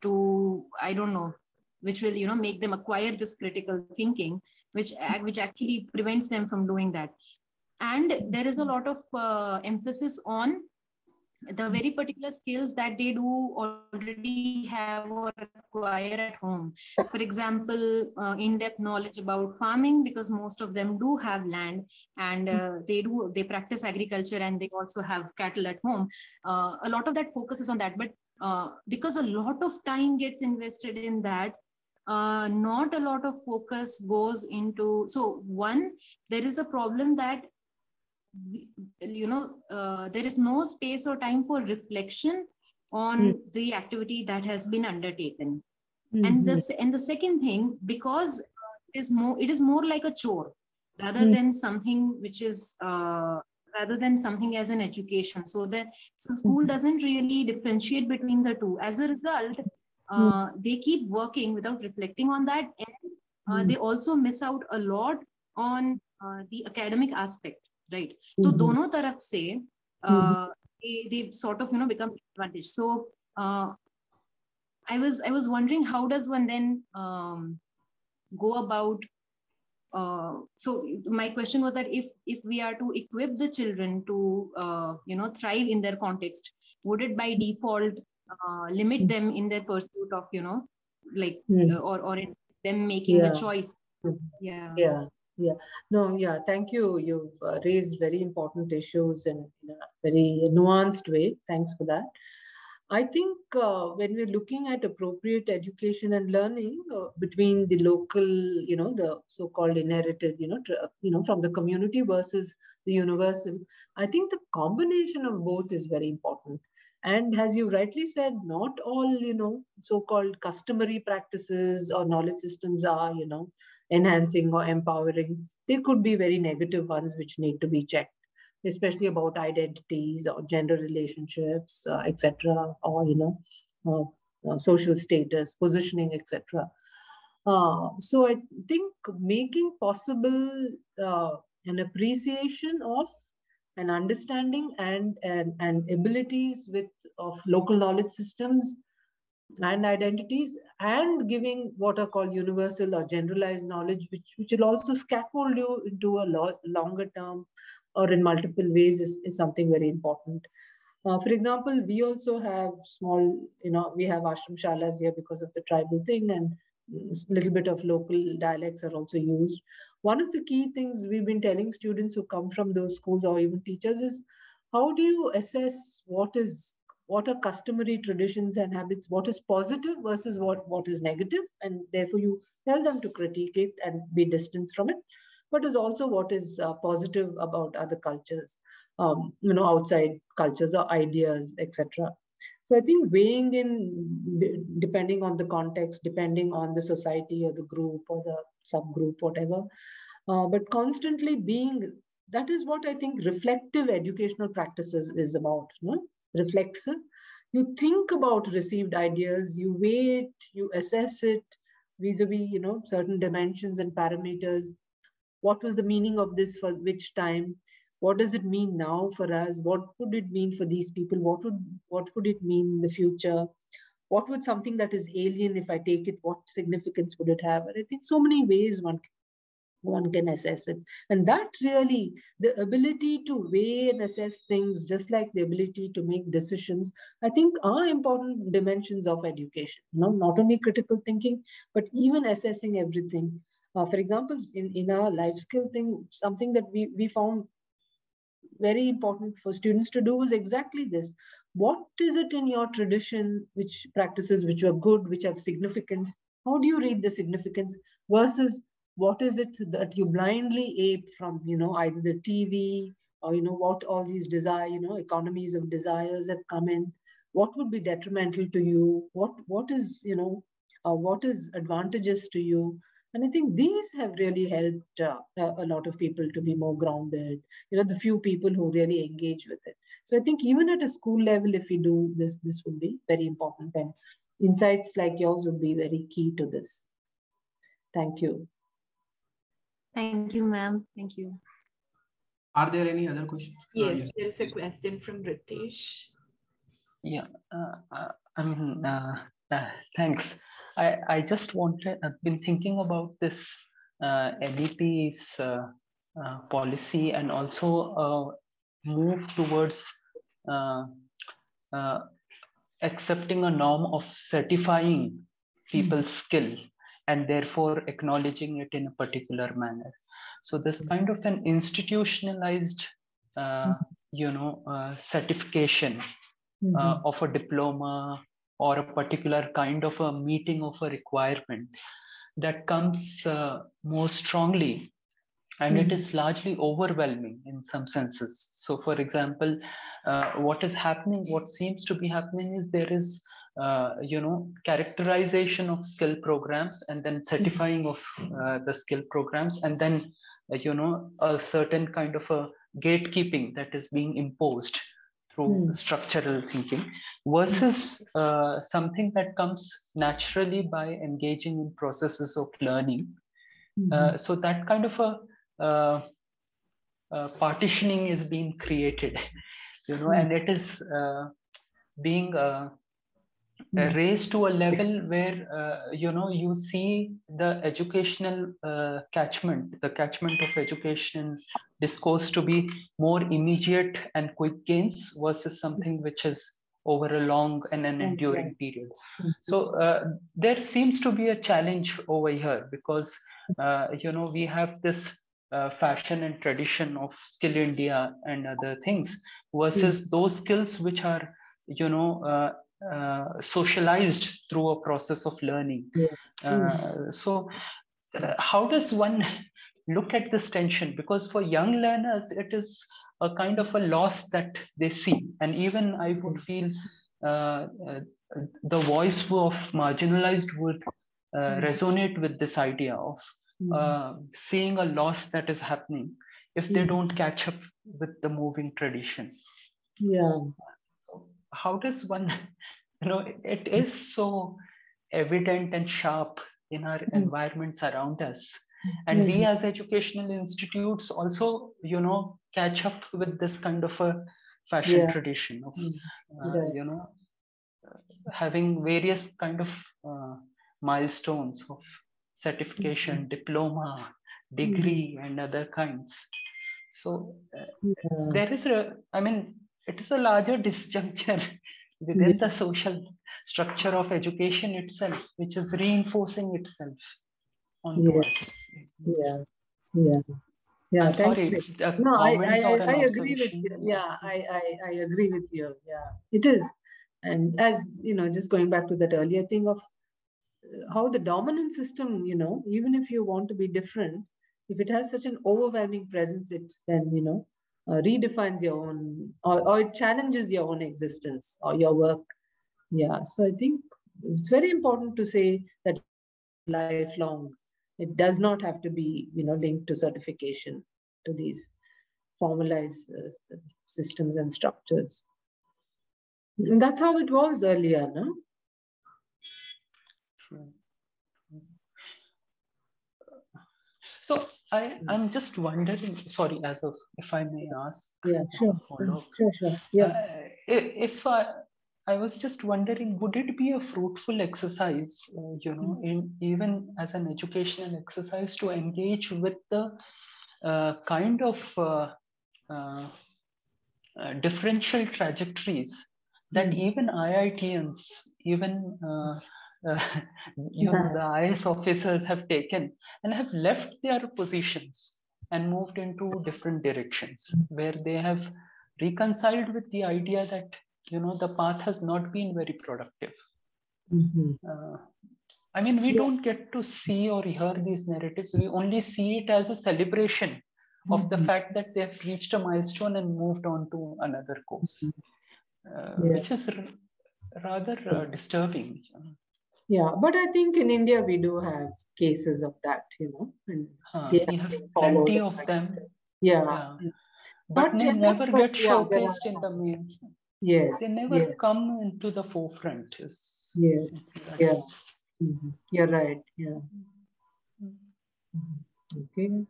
to, I don't know, which will, you know, make them acquire this critical thinking, which actually prevents them from doing that. And there is a lot of emphasis on the very particular skills that they do already have or acquire at home. For example, in-depth knowledge about farming, because most of them do have land, and they practice agriculture, and they also have cattle at home. A lot of that focuses on that, but because a lot of time gets invested in that, not a lot of focus goes into. So one, there is a problem that, you know, there is no space or time for reflection on the activity that has been undertaken. And the second thing, because it is more like a chore rather than something which is rather than something as an education. So school doesn't really differentiate between the two. As a result, they keep working without reflecting on that, and they also miss out a lot on the academic aspect, right? So dono taraf se they sort of, you know, become advantage. So I was wondering, how does one then go about so my question was that if we are to equip the children to you know, thrive in their context, would it by default limit them in their pursuit of, you know, like or in them making a choice? Thank you. You've raised very important issues in a very nuanced way. Thanks for that. I think when we're looking at appropriate education and learning between the local, you know, the so-called inherited, you know, from the community versus the universal, I think the combination of both is very important. And as you rightly said, not all, you know, so-called customary practices or knowledge systems are, you know, enhancing or empowering. They could be very negative ones which need to be checked, especially about identities or gender relationships, etc., or, you know, social status, positioning, etc. So I think making possible an appreciation of an understanding and abilities of local knowledge systems and identities, and giving what are called universal or generalized knowledge, which will also scaffold you into a longer term or in multiple ways, is something very important. For example, we also have small, you know, we have ashram shalas here because of the tribal thing, and a little bit of local dialects are also used. One of the key things we've been telling students who come from those schools, or even teachers, is how do you assess what are customary traditions and habits, what is positive versus what is negative, and therefore you tell them to critique it and be distanced from it, but is also what is positive about other cultures, you know, outside cultures or ideas, etc. So I think weighing in, depending on the context, depending on the society or the group or the subgroup, whatever, but constantly being, that is what I think reflective educational practices is about, you know? Reflexive, You think about received ideas, you weigh it, you assess it vis-a-vis, certain dimensions and parameters. What was the meaning of this for which time? What does it mean now for us? What would it mean for these people? What would it mean in the future? What would something that is alien, if I take it, what significance would it have? And I think so many ways one can assess it. And that really, the ability to weigh and assess things, just like the ability to make decisions, I think are important dimensions of education. Not only critical thinking, but even assessing everything. For example, in our life skill thing, something that we found very important for students to do was exactly this. What is it in your tradition, which practices which are good, which have significance? How do you read the significance versus what is it that you blindly ape from, either the TV or, what all these economies of desires have come in? What would be detrimental to you? What is advantageous to you? And I think these have really helped a lot of people to be more grounded, the few people who really engage with it. So I think even at a school level, if we do this, this would be very important. And insights like yours would be very key to this. Thank you. Thank you, ma'am. Thank you. Are there any other questions? Yes, there is a question from Ritesh. Yeah, thanks. I just wanted, I've been thinking about this LEP's policy and also move towards accepting a norm of certifying people's skill and therefore acknowledging it in a particular manner. So this kind of an institutionalized, certification of a diploma or a particular kind of a meeting of a requirement that comes more strongly, and it is largely overwhelming in some senses. So for example, what is happening, what seems to be happening is there is characterization of skill programs and then certifying of the skill programs, and then a certain kind of a gatekeeping that is being imposed through structural thinking versus something that comes naturally by engaging in processes of learning. So that kind of a partitioning is being created, and it is being raised to a level where you see the educational catchment, the catchment of education discourse to be more immediate and quick gains versus something which is over a long and an enduring period. So there seems to be a challenge over here because we have this fashion and tradition of Skill India and other things versus those skills which are socialized through a process of learning. So how does one look at this tension? Because for young learners, it is a kind of a loss that they see. And even I would feel the voice of marginalized would resonate with this idea of seeing a loss that is happening if they don't catch up with the moving tradition. Yeah. How does one, it is so evident and sharp in our environments around us. And we as educational institutes also, catch up with this kind of a fashion tradition of, having various kind of milestones of certification, diploma, degree, and other kinds. So there is it is a larger disjuncture within the social structure of education itself, which is reinforcing itself onto us. Yeah. I'm sorry, you. it's a no, comment or an I agree with you. Yeah, I agree with you. Yeah, it is. And as just going back to that earlier thing of how the dominant system, even if you want to be different, if it has such an overwhelming presence, it then redefines your own, or it challenges your own existence or your work. Yeah, so I think it's very important to say that lifelong. It does not have to be, linked to certification, to these formalized systems and structures. And that's how it was earlier, no? True. So I'm just wondering, sorry, if I may ask, yeah, as sure, a follow-up, sure, yeah. If I was just wondering, would it be a fruitful exercise, even as an educational exercise, to engage with the kind of differential trajectories that even IITians, even the IS officers have taken and have left their positions and moved into different directions, where they have reconciled with the idea that the path has not been very productive. I mean, we don't get to see or hear these narratives. We only see it as a celebration of the fact that they have reached a milestone and moved on to another course, which is rather disturbing. Yeah, but I think in India we do have cases of that, and we have plenty of them. Yeah. But they never get showcased in the main. Yes. They never come into the forefront. Yes. Yeah. You're right. Yeah. Okay.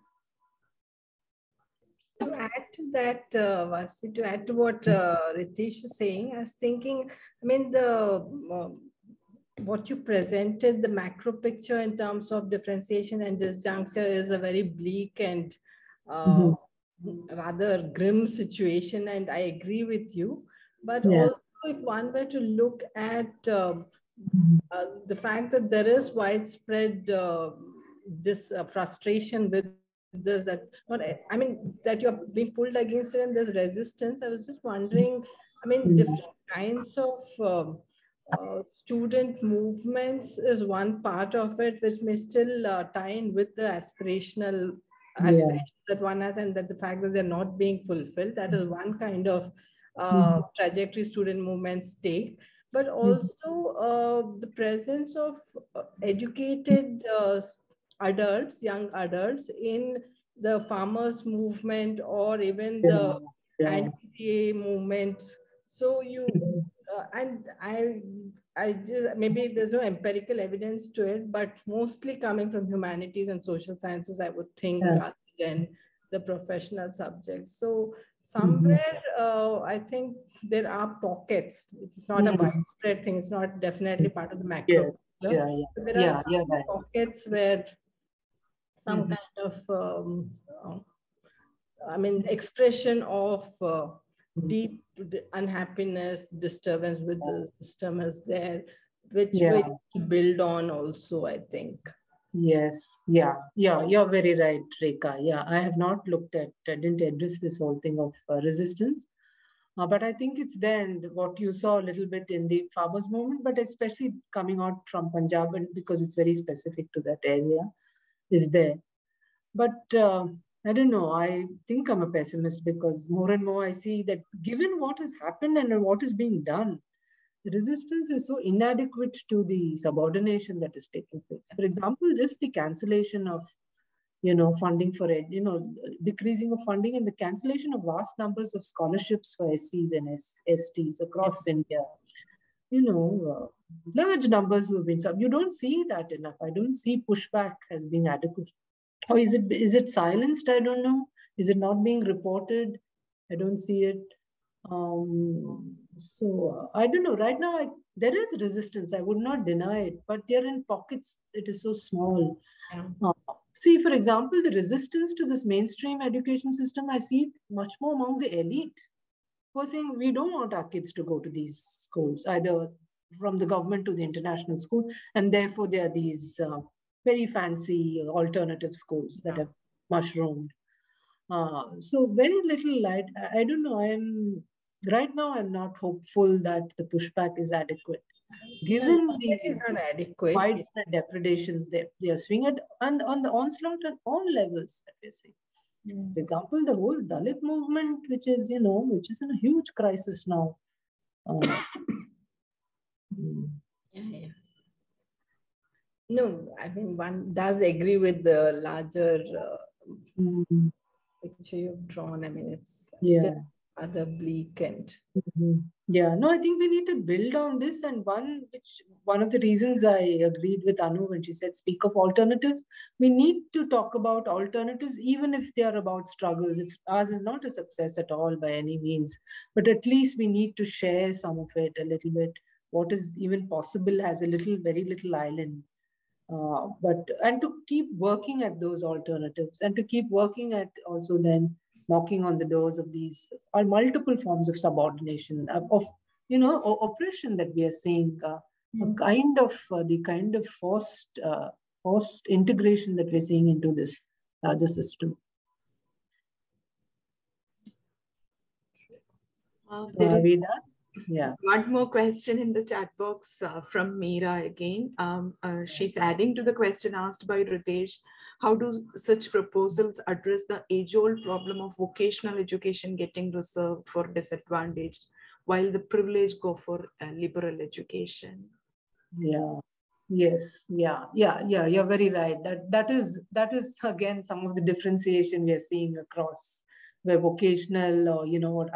To add to that, Vasu, to add to what Ritesh is saying, I was thinking, I mean, what you presented, the macro picture in terms of differentiation and disjuncture is a very bleak and rather grim situation, and I agree with you. But also, if one were to look at the fact that there is widespread this frustration with this, that that you're being pulled against it and there's resistance. I was just wondering, I mean, different kinds of student movements is one part of it, which may still tie in with the aspirations that one has, and that the fact that they're not being fulfilled. That is one kind of trajectory student movements take. But also the presence of educated adults, young adults in the farmers movement or even the anti-CA movements. So and I just, maybe there's no empirical evidence to it, but mostly coming from humanities and social sciences, I would think, rather than the professional subjects. So somewhere, I think there are pockets. It's not a widespread thing. It's not definitely part of the macro. But there are some pockets where some kind of, expression of deep unhappiness, disturbance with the system is there, which we build on also, I think. Yes. Yeah. You're very right, Rekha. Yeah, I have not looked at, I didn't address this whole thing of resistance. But I think it's then what you saw a little bit in the farmers movement, but especially coming out from Punjab, and because it's very specific to that area, is there. But I don't know. I think I'm a pessimist because more and more I see that given what has happened and what is being done, the resistance is so inadequate to the subordination that is taking place. For example, just the cancellation of, funding for it, decreasing of funding and the cancellation of vast numbers of scholarships for SCs and STs across India. Large numbers who have been sub. You don't see that enough. I don't see pushback as being adequate. Or is it silenced? I don't know. Is it not being reported? I don't see it. So I don't know. Right now, there is resistance. I would not deny it, but they're in pockets. It is so small. See, for example, the resistance to this mainstream education system, I see it much more among the elite, who are saying we don't want our kids to go to these schools, either from the government to the international school, and therefore there are these very fancy alternative schools that have mushroomed. So very little light. I don't know. Right now I'm not hopeful that the pushback is adequate, given the widespread depredations that they are swinging at, and on the onslaught at all levels that we're seeing. For example, the whole Dalit movement, which is in a huge crisis now. No, I mean, one does agree with the larger picture you've drawn. I mean, it's just other bleak and Yeah, no, I think we need to build on this. And one of the reasons I agreed with Anu when she said speak of alternatives, we need to talk about alternatives, even if they are about struggles. Ours is not a success at all by any means, but at least we need to share some of it a little bit. What is even possible has very little island. And to keep working at those alternatives and to keep working at also then knocking on the doors of these are multiple forms of subordination of oppression that we are seeing, the kind of forced integration that we're seeing into this larger system. There is yeah. One more question in the chat box from Meera again. She's adding to the question asked by Ritesh. How do such proposals address the age-old problem of vocational education getting reserved for disadvantaged, while the privileged go for liberal education? Yeah. Yes. Yeah. You're very right. That is again some of the differentiation we are seeing across where vocational or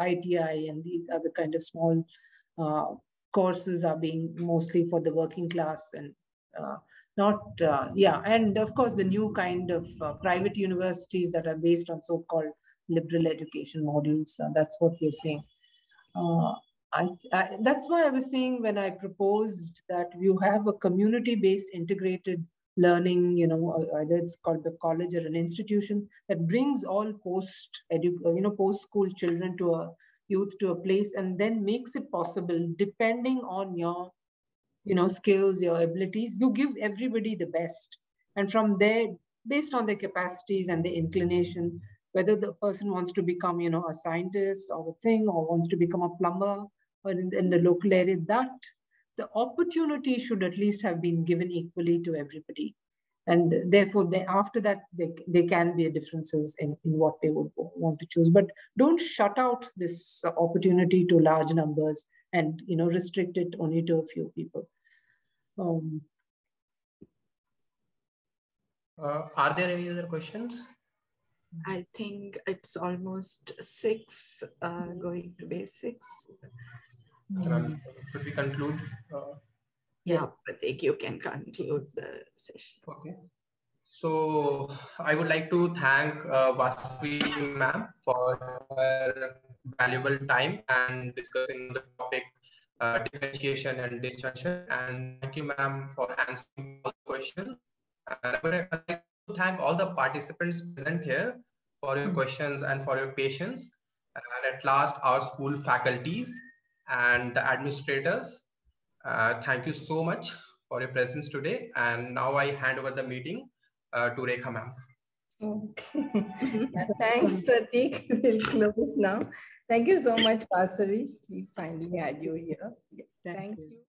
ITI and these other kind of small courses are being mostly for the working class and and of course the new kind of private universities that are based on so-called liberal education modules. That's what we're seeing. That's why I was saying when I proposed that you have a community-based integrated learning, either it's called the college or an institution that brings all post-school children to a youth to a place and then makes it possible, depending on your, skills, your abilities, you give everybody the best. And from there, based on their capacities and their inclination, whether the person wants to become, a scientist or a thing, or wants to become a plumber, or in the local area, that the opportunity should at least have been given equally to everybody. And therefore, after that, there can be differences in what they would want to choose. But don't shut out this opportunity to large numbers and restrict it only to a few people. Are there any other questions? I think it's almost 6, going to be 6. Should we conclude? Yeah, Pratik, you can conclude the session. Okay. So I would like to thank Vasavi ma'am for her valuable time and discussing the topic differentiation and disjunction. And thank you ma'am for answering all the questions. And I would like to thank all the participants present here for your questions and for your patience. And at last, our school faculties and the administrators. Thank you so much for your presence today. And now I hand over the meeting to Rekha ma'am. Okay. Thanks, Pratik. We'll close now. Thank you so much, Vasavi. We finally had you here. Thank you.